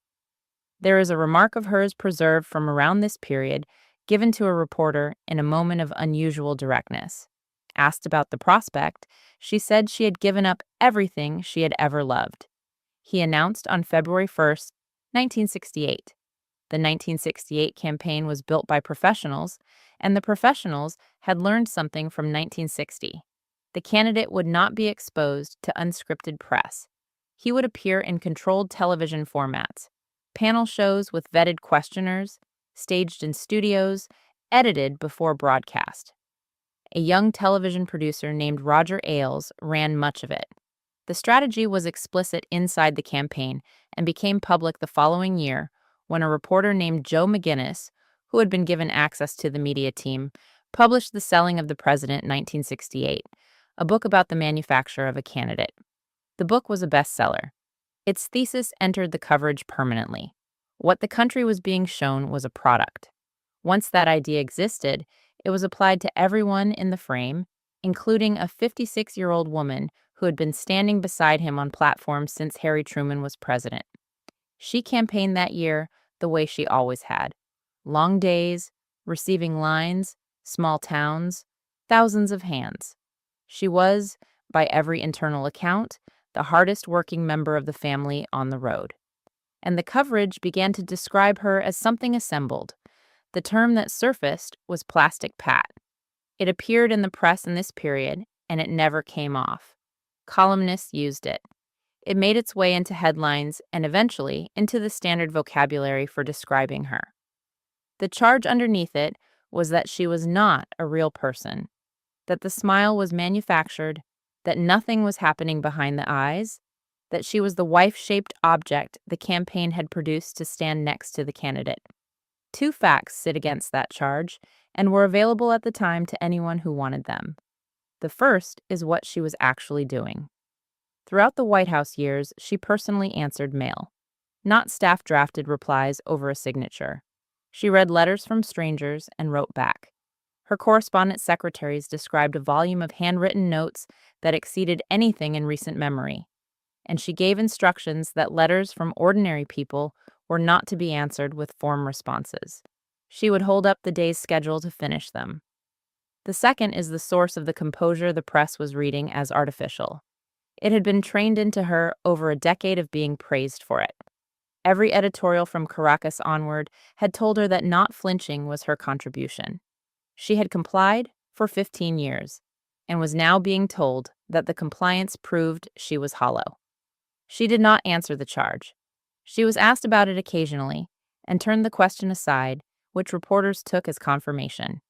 There is a remark of hers preserved from around this period, given to a reporter in a moment of unusual directness. Asked about the prospect, she said she had given up everything she had ever loved. He announced on February 1st, 1968. The 1968 campaign was built by professionals, and the professionals had learned something from 1960. The candidate would not be exposed to unscripted press. He would appear in controlled television formats, panel shows with vetted questioners, staged in studios, edited before broadcast. A young television producer named Roger Ailes ran much of it. The strategy was explicit inside the campaign and became public the following year when a reporter named Joe McGinnis, who had been given access to the media team, published The Selling of the President, 1968, a book about the manufacture of a candidate. The book was a bestseller. Its thesis entered the coverage permanently. What the country was being shown was a product. Once that idea existed, it was applied to everyone in the frame, including a 56-year-old woman who had been standing beside him on platforms since Harry Truman was president. She campaigned that year the way she always had. Long days, receiving lines, small towns, thousands of hands. She was, by every internal account, the hardest working member of the family on the road. And the coverage began to describe her as something assembled. The term that surfaced was plastic pat. It appeared in the press in this period, and it never came off. Columnists used it. It made its way into headlines and eventually into the standard vocabulary for describing her. The charge underneath it was that she was not a real person, that the smile was manufactured, that nothing was happening behind the eyes, that she was the wife-shaped object the campaign had produced to stand next to the candidate. Two facts sit against that charge and were available at the time to anyone who wanted them. The first is what she was actually doing. Throughout the White House years, she personally answered mail, not staff-drafted replies over a signature. She read letters from strangers and wrote back. Her correspondence secretaries described a volume of handwritten notes that exceeded anything in recent memory, and she gave instructions that letters from ordinary people were not to be answered with form responses. She would hold up the day's schedule to finish them. The second is the source of the composure the press was reading as artificial. It had been trained into her over a decade of being praised for it. Every editorial from Caracas onward had told her that not flinching was her contribution. She had complied for 15 years and was now being told that the compliance proved she was hollow. She did not answer the charge. She was asked about it occasionally and turned the question aside, which reporters took as confirmation.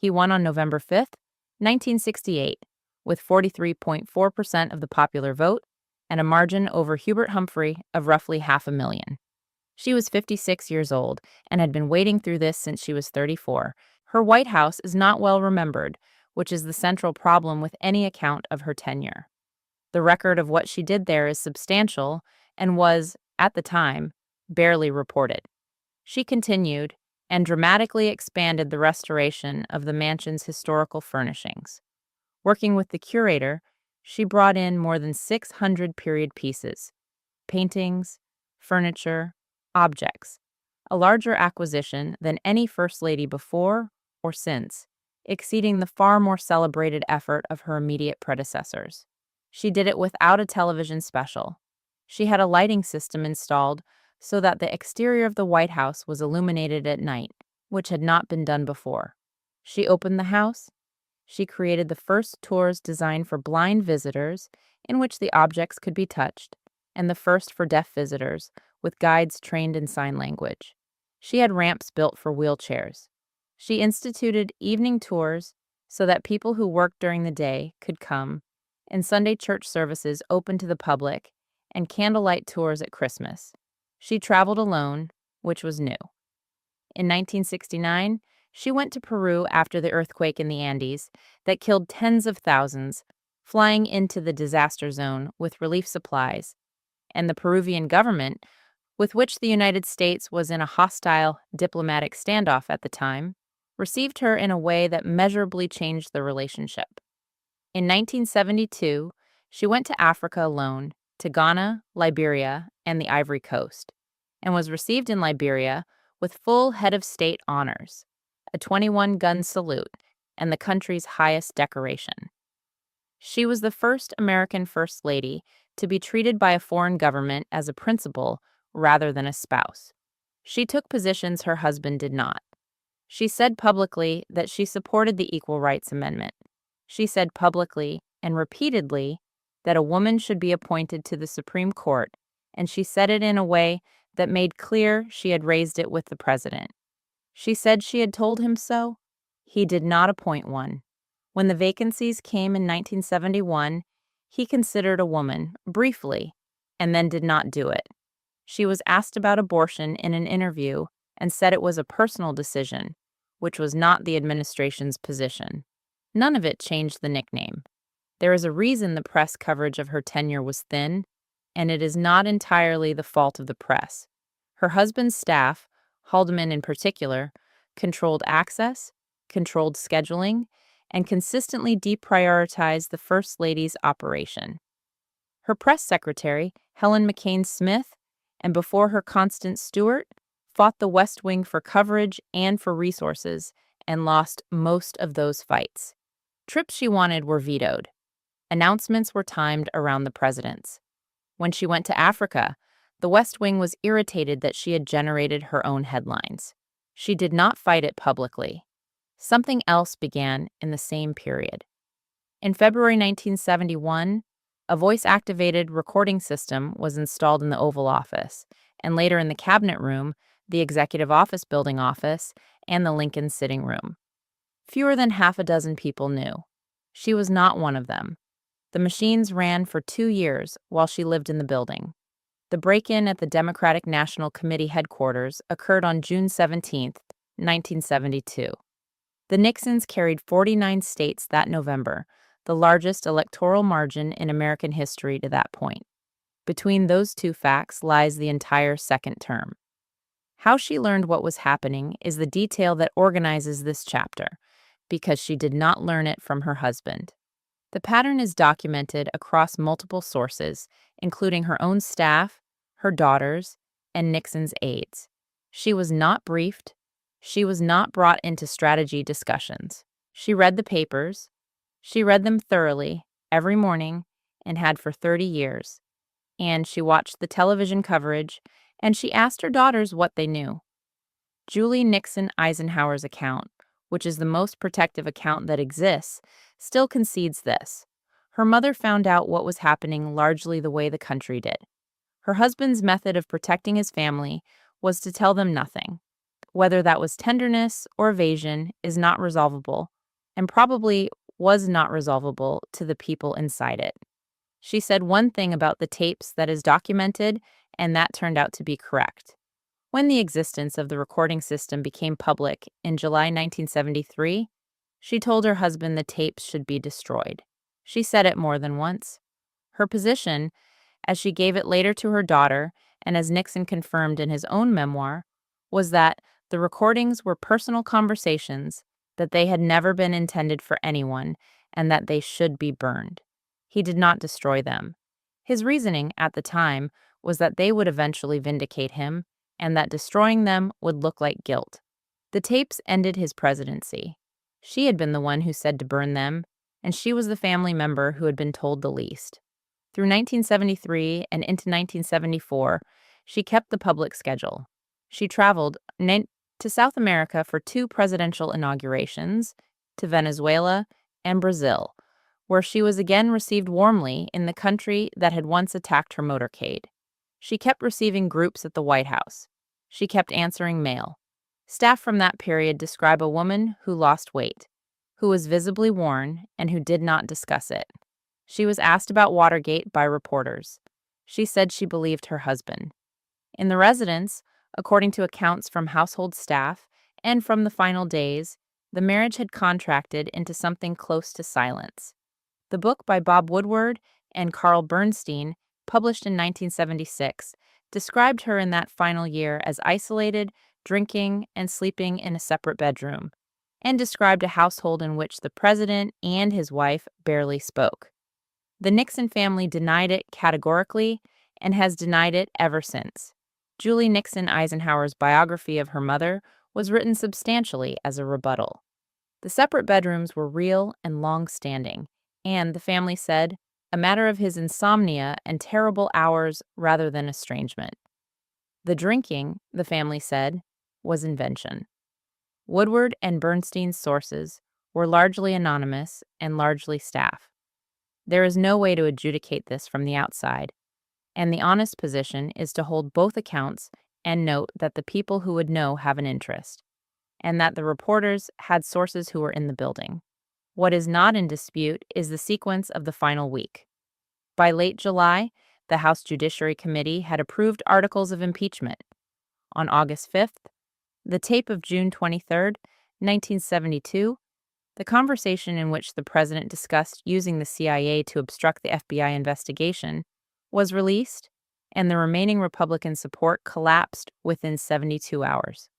He won on November 5th, 1968, with 43.4% of the popular vote and a margin over Hubert Humphrey of roughly 500,000. She was 56 years old and had been waiting through this since she was 34. Her White House is not well remembered, which is the central problem with any account of her tenure. The record of what she did there is substantial and was, at the time, barely reported. She continued and dramatically expanded the restoration of the mansion's historical furnishings. Working with the curator, she brought in more than 600 period pieces, paintings, furniture, objects, a larger acquisition than any First Lady before or since, exceeding the far more celebrated effort of her immediate predecessors. She did it without a television special. She had a lighting system installed so that the exterior of the White House was illuminated at night, which had not been done before. She opened the house. She created the first tours designed for blind visitors, in which the objects could be touched, and the first for deaf visitors, with guides trained in sign language. She had ramps built for wheelchairs. She instituted evening tours so that people who worked during the day could come, and Sunday church services open to the public, and candlelight tours at Christmas. She traveled alone, which was new. In 1969, she went to Peru after the earthquake in the Andes that killed tens of thousands, flying into the disaster zone with relief supplies, and the Peruvian government, with which the United States was in a hostile diplomatic standoff at the time, received her in a way that measurably changed the relationship. In 1972, she went to Africa alone, to Ghana, Liberia, and the Ivory Coast, and was received in Liberia with full head of state honors, a 21-gun salute, and the country's highest decoration. She was the first American First Lady to be treated by a foreign government as a principal rather than a spouse. She took positions her husband did not. She said publicly that she supported the Equal Rights Amendment. She said publicly and repeatedly that a woman should be appointed to the Supreme Court, and she said it in a way that made clear she had raised it with the president. She said she had told him so. He did not appoint one. When the vacancies came in 1971, he considered a woman, briefly, and then did not do it. She was asked about abortion in an interview and said it was a personal decision, which was not the administration's position. None of it changed the nickname. There is a reason the press coverage of her tenure was thin, and it is not entirely the fault of the press. Her husband's staff, Haldeman in particular, controlled access, controlled scheduling, and consistently deprioritized the First Lady's operation. Her press secretary, Helen McCain Smith, and before her Constance Stewart, fought the West Wing for coverage and for resources, and lost most of those fights. Trips she wanted were vetoed. Announcements were timed around the president's. When she went to Africa, the West Wing was irritated that she had generated her own headlines. She did not fight it publicly. Something else began in the same period. In February 1971, a voice-activated recording system was installed in the Oval Office, and later in the Cabinet Room, the Executive Office Building office, and the Lincoln Sitting Room. Fewer than half a dozen people knew. She was not one of them. The machines ran for 2 years while she lived in the building. The break-in at the Democratic National Committee headquarters occurred on June 17, 1972. The Nixons carried 49 states that November, the largest electoral margin in American history to that point. Between those two facts lies the entire second term. How she learned what was happening is the detail that organizes this chapter, because she did not learn it from her husband. The pattern is documented across multiple sources, including her own staff, her daughters, and Nixon's aides. She was not briefed. She was not brought into strategy discussions. She read the papers. She read them thoroughly, every morning, and had for 30 years. And she watched the television coverage, and she asked her daughters what they knew. Julie Nixon Eisenhower's account, which is the most protective account that exists, still concedes this. Her mother found out what was happening largely the way the country did. Her husband's method of protecting his family was to tell them nothing. Whether that was tenderness or evasion is not resolvable, and probably was not resolvable to the people inside it. She said one thing about the tapes that is documented, and that turned out to be correct. When the existence of the recording system became public in July 1973, she told her husband the tapes should be destroyed. She said it more than once. Her position, as she gave it later to her daughter, and as Nixon confirmed in his own memoir, was that the recordings were personal conversations, that they had never been intended for anyone, and that they should be burned. He did not destroy them. His reasoning at the time was that they would eventually vindicate him, and that destroying them would look like guilt. The tapes ended his presidency. She had been the one who said to burn them, and she was the family member who had been told the least. Through 1973 and into 1974, she kept the public schedule. She traveled to South America for 2 presidential inaugurations, to Venezuela and Brazil, where she was again received warmly in the country that had once attacked her motorcade. She kept receiving groups at the White House. She kept answering mail. Staff from that period describe a woman who lost weight, who was visibly worn, and who did not discuss it. She was asked about Watergate by reporters. She said she believed her husband. In the residence, according to accounts from household staff and from the final days, the marriage had contracted into something close to silence. The book by Bob Woodward and Carl Bernstein, published in 1976, described her in that final year as isolated, drinking, and sleeping in a separate bedroom, and described a household in which the president and his wife barely spoke. The Nixon family denied it categorically and has denied it ever since. Julie Nixon Eisenhower's biography of her mother was written substantially as a rebuttal. The separate bedrooms were real and long-standing, and, the family said, a matter of his insomnia and terrible hours rather than estrangement. The drinking, the family said, was invention. Woodward and Bernstein's sources were largely anonymous and largely staff. There is no way to adjudicate this from the outside, and the honest position is to hold both accounts and note that the people who would know have an interest, and that the reporters had sources who were in the building. What is not in dispute is the sequence of the final week. By late July, the House Judiciary Committee had approved articles of impeachment. On August 5th, the tape of June 23, 1972, the conversation in which the president discussed using the CIA to obstruct the FBI investigation, was released, and the remaining Republican support collapsed within 72 hours.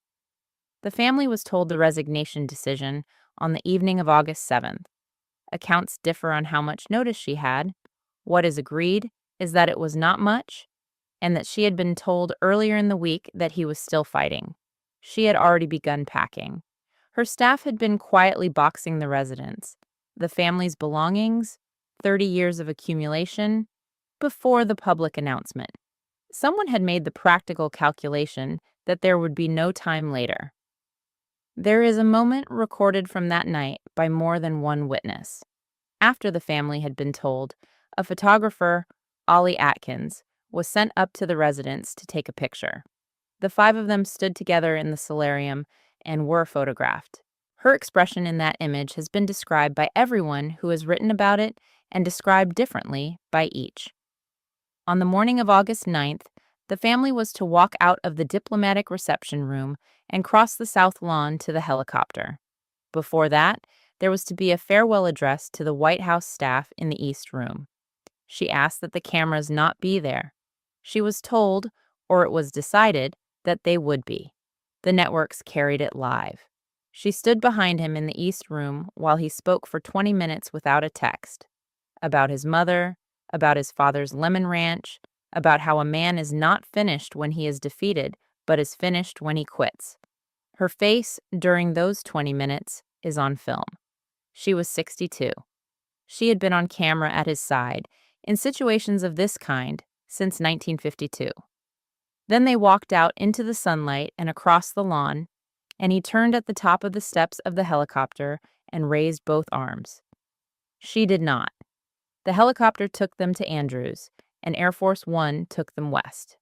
The family was told the resignation decision on the evening of August 7th. Accounts differ on how much notice she had. What is agreed is that it was not much, and that she had been told earlier in the week that he was still fighting. She had already begun packing. Her staff had been quietly boxing the residence, the family's belongings, 30 years of accumulation, before the public announcement. Someone had made the practical calculation that there would be no time later. There is a moment recorded from that night by more than one witness. After the family had been told, a photographer, Ollie Atkins, was sent up to the residence to take a picture. The 5 of them stood together in the solarium and were photographed. Her expression in that image has been described by everyone who has written about it and described differently by each. On the morning of August 9th, the family was to walk out of the diplomatic reception room and cross the south lawn to the helicopter. Before that, there was to be a farewell address to the White House staff in the East Room. She asked that the cameras not be there. She was told, or it was decided, that they would be. The networks carried it live. She stood behind him in the East Room while he spoke for 20 minutes without a text. About his mother, about his father's lemon ranch, about how a man is not finished when he is defeated, but is finished when he quits. Her face during those 20 minutes is on film. She was 62. She had been on camera at his side in situations of this kind since 1952. Then they walked out into the sunlight and across the lawn, and he turned at the top of the steps of the helicopter and raised both arms. She did not. The helicopter took them to Andrews, and Air Force One took them west.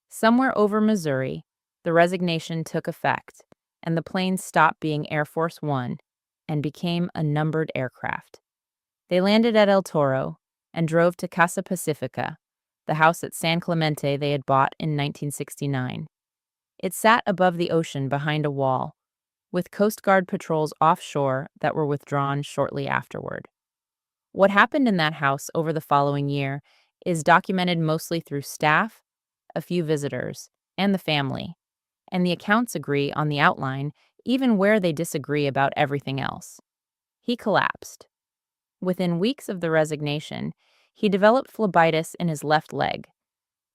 Somewhere over Missouri, the resignation took effect, and the plane stopped being Air Force One and became a numbered aircraft. They landed at El Toro and drove to Casa Pacifica, the house at San Clemente they had bought in 1969. It sat above the ocean behind a wall, with Coast Guard patrols offshore that were withdrawn shortly afterward. What happened in that house over the following year is documented mostly through staff, a few visitors, and the family, and the accounts agree on the outline, even where they disagree about everything else. He collapsed. Within weeks of the resignation, he developed phlebitis in his left leg,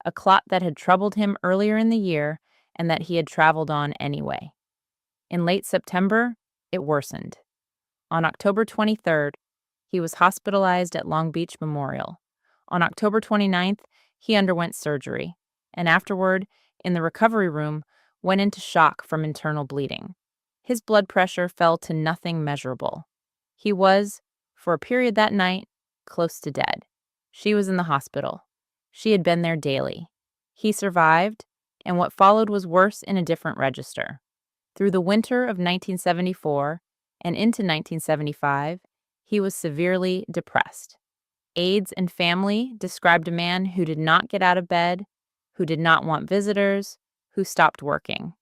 a clot that had troubled him earlier in the year and that he had traveled on anyway. In late September, it worsened. On October 23rd, he was hospitalized at Long Beach Memorial. On October 29th, he underwent surgery, and afterward, in the recovery room, went into shock from internal bleeding. His blood pressure fell to nothing measurable. He was, for a period that night, close to dead. She was in the hospital. She had been there daily. He survived, and what followed was worse in a different register. Through the winter of 1974 and into 1975, he was severely depressed. Aides and family described a man who did not get out of bed, who did not want visitors, who stopped working.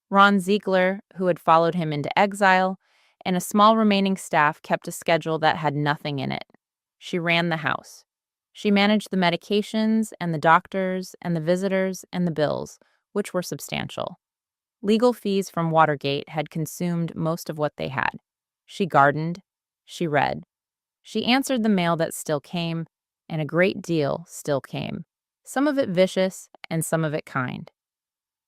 Ron Ziegler, who had followed him into exile, and a small remaining staff kept a schedule that had nothing in it. She ran the house. She managed the medications and the doctors and the visitors and the bills, which were substantial. Legal fees from Watergate had consumed most of what they had. She gardened. She read. She answered the mail that still came, and a great deal still came, some of it vicious and some of it kind.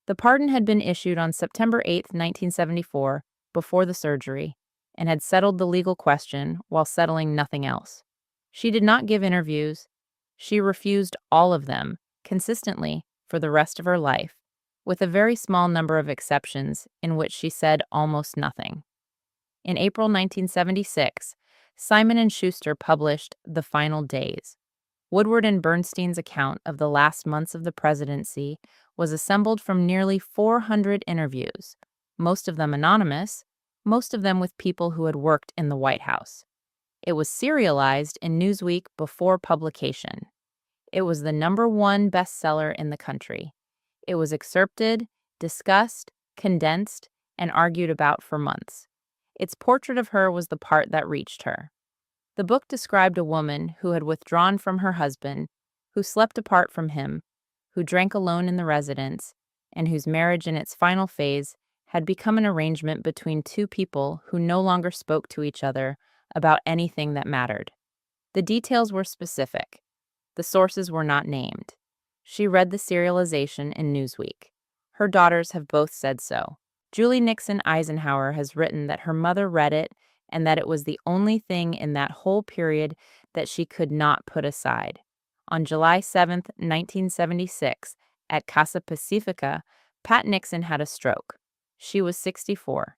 The pardon had been issued on September 8, 1974, before the surgery, and had settled the legal question while settling nothing else. She did not give interviews. She refused all of them, consistently, for the rest of her life, with a very small number of exceptions in which she said almost nothing. In April 1976, Simon & Schuster published The Final Days. Woodward and Bernstein's account of the last months of the presidency was assembled from nearly 400 interviews, most of them anonymous, most of them with people who had worked in the White House. It was serialized in Newsweek before publication. It was the #1 bestseller in the country. It was excerpted, discussed, condensed, and argued about for months. Its portrait of her was the part that reached her. The book described a woman who had withdrawn from her husband, who slept apart from him, who drank alone in the residence, and whose marriage in its final phase had become an arrangement between two people who no longer spoke to each other about anything that mattered. The details were specific. The sources were not named. She read the serialization in Newsweek. Her daughters have both said so. Julie Nixon Eisenhower has written that her mother read it and that it was the only thing in that whole period that she could not put aside. On July 7, 1976, at Casa Pacifica, Pat Nixon had a stroke. She was 64.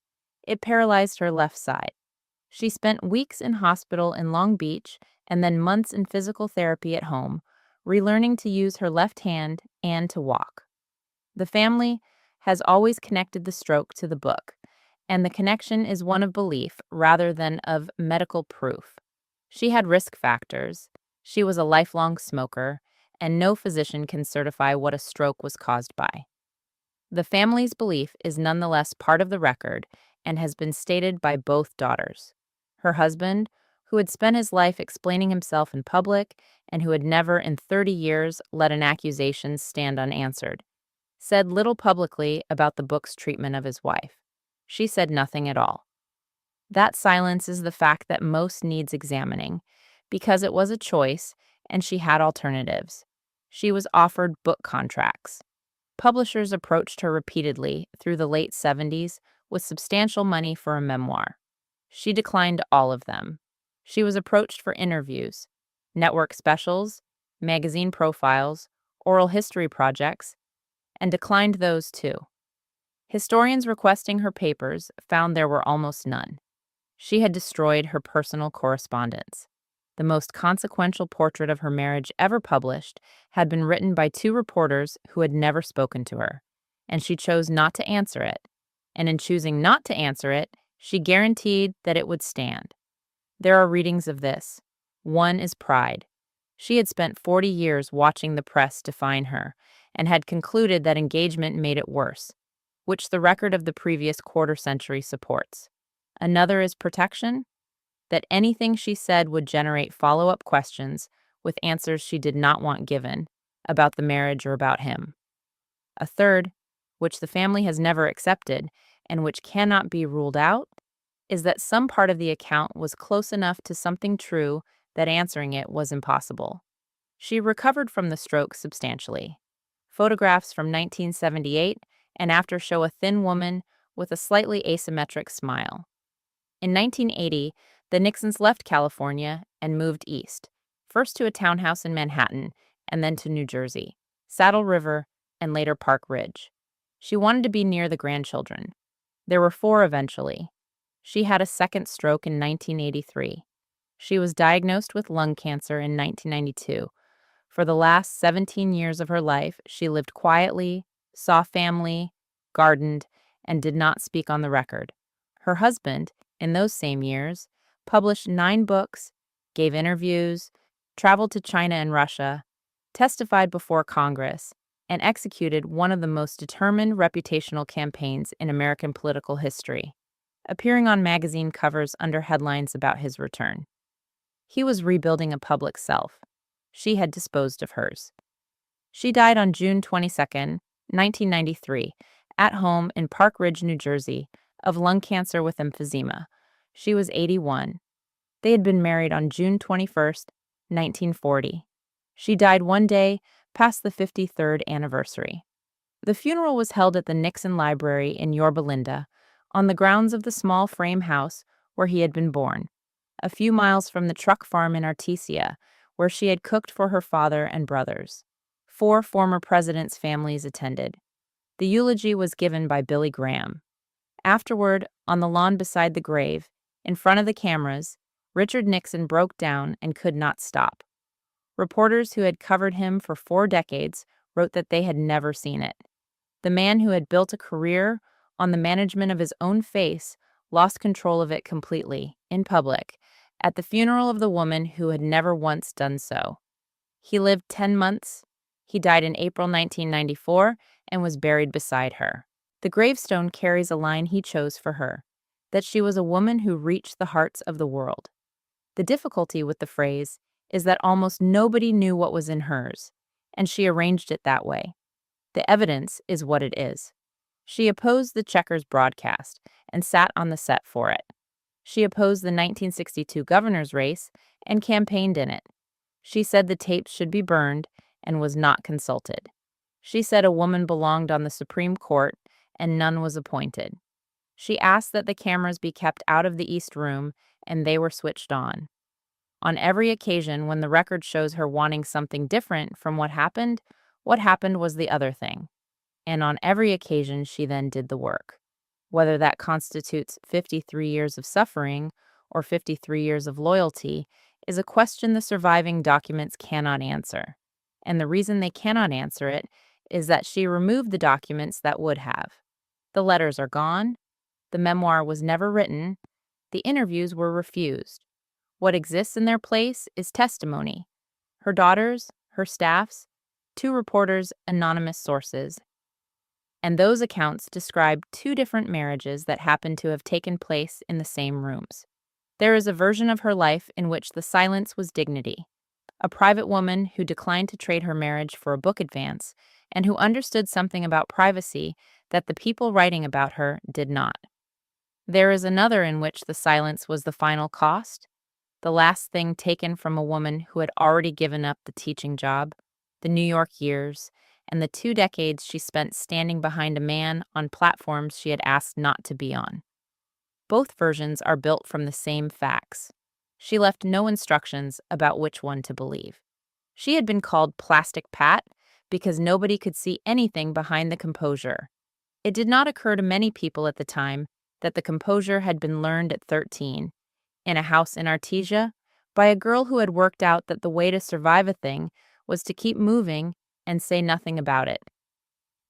It paralyzed her left side. She spent weeks in hospital in Long Beach and then months in physical therapy at home, relearning to use her left hand and to walk. The family has always connected the stroke to the book, and the connection is one of belief rather than of medical proof. She had risk factors. She was a lifelong smoker, and no physician can certify what a stroke was caused by. The family's belief is nonetheless part of the record and has been stated by both daughters. Her husband, who had spent his life explaining himself in public and who had never in 30 years let an accusation stand unanswered, said little publicly about the book's treatment of his wife. She said nothing at all. That silence is the fact that most needs examining, because it was a choice and she had alternatives. She was offered book contracts. Publishers approached her repeatedly through the late 70s with substantial money for a memoir. She declined all of them. She was approached for interviews, network specials, magazine profiles, oral history projects, and declined those too. Historians requesting her papers found there were almost none. She had destroyed her personal correspondence. The most consequential portrait of her marriage ever published had been written by two reporters who had never spoken to her, and she chose not to answer it. And in choosing not to answer it, She guaranteed that it would stand. There are readings of this. One is pride. She had spent 40 years watching the press define her and had concluded that engagement made it worse, which the record of the previous quarter century supports. Another is protection, that anything she said would generate follow-up questions with answers she did not want given about the marriage or about him. A third, which the family has never accepted and which cannot be ruled out, is that some part of the account was close enough to something true that answering it was impossible. She recovered from the stroke substantially. Photographs from 1978 and after show a thin woman with a slightly asymmetric smile. In 1980, the Nixons left California and moved east, first to a townhouse in Manhattan and then to New Jersey, Saddle River, and later Park Ridge. She wanted to be near the grandchildren. There were four eventually. She had a second stroke in 1983. She was diagnosed with lung cancer in 1992. For the last 17 years of her life, she lived quietly, saw family, gardened, and did not speak on the record. Her husband, in those same years, published 9 books, gave interviews, traveled to China and Russia, testified before Congress, and executed one of the most determined reputational campaigns in American political history, appearing on magazine covers under headlines about his return. He was rebuilding a public self. She had disposed of hers. She died on June 22, 1993, at home in Park Ridge, New Jersey, of lung cancer with emphysema. She was 81. They had been married on June 21, 1940. She died one day past the 53rd anniversary. The funeral was held at the Nixon Library in Yorba Linda, on the grounds of the small frame house where he had been born, a few miles from the truck farm in Artesia, where she had cooked for her father and brothers. 4 former presidents' families attended. The eulogy was given by Billy Graham. Afterward, on the lawn beside the grave, in front of the cameras, Richard Nixon broke down and could not stop. Reporters who had covered him for 4 decades wrote that they had never seen it. The man who had built a career on the management of his own face lost control of it completely, in public, at the funeral of the woman who had never once done so. He lived 10 months. He died in April 1994 and was buried beside her. The gravestone carries a line he chose for her, that she was a woman who reached the hearts of the world. The difficulty with the phrase is that almost nobody knew what was in hers, and she arranged it that way. The evidence is what it is. She opposed the Checkers broadcast and sat on the set for it. She opposed the 1962 governor's race and campaigned in it. She said the tapes should be burned and was not consulted. She said a woman belonged on the Supreme Court and none was appointed. She asked that the cameras be kept out of the East Room and they were switched on. On every occasion when the record shows her wanting something different from what happened was the other thing. And on every occasion she then did the work. Whether that constitutes 53 years of suffering or 53 years of loyalty is a question the surviving documents cannot answer. And the reason they cannot answer it is that she removed the documents that would have. The letters are gone. The memoir was never written. The interviews were refused. What exists in their place is testimony. Her daughters, her staffs, 2 reporters, anonymous sources. And those accounts describe 2 different marriages that happen to have taken place in the same rooms. There is a version of her life in which the silence was dignity. A private woman who declined to trade her marriage for a book advance and who understood something about privacy that the people writing about her did not. There is another in which the silence was the final cost, the last thing taken from a woman who had already given up the teaching job, the New York years, and the 2 decades she spent standing behind a man on platforms she had asked not to be on. Both versions are built from the same facts. She left no instructions about which one to believe. She had been called Plastic Pat because nobody could see anything behind the composure. It did not occur to many people at the time that the composure had been learned at 13, in a house in Artesia, by a girl who had worked out that the way to survive a thing was to keep moving and say nothing about it,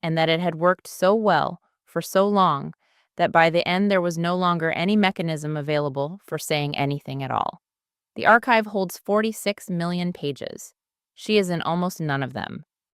and that it had worked so well for so long that by the end there was no longer any mechanism available for saying anything at all. The archive holds 46 million pages. She is in almost none of them.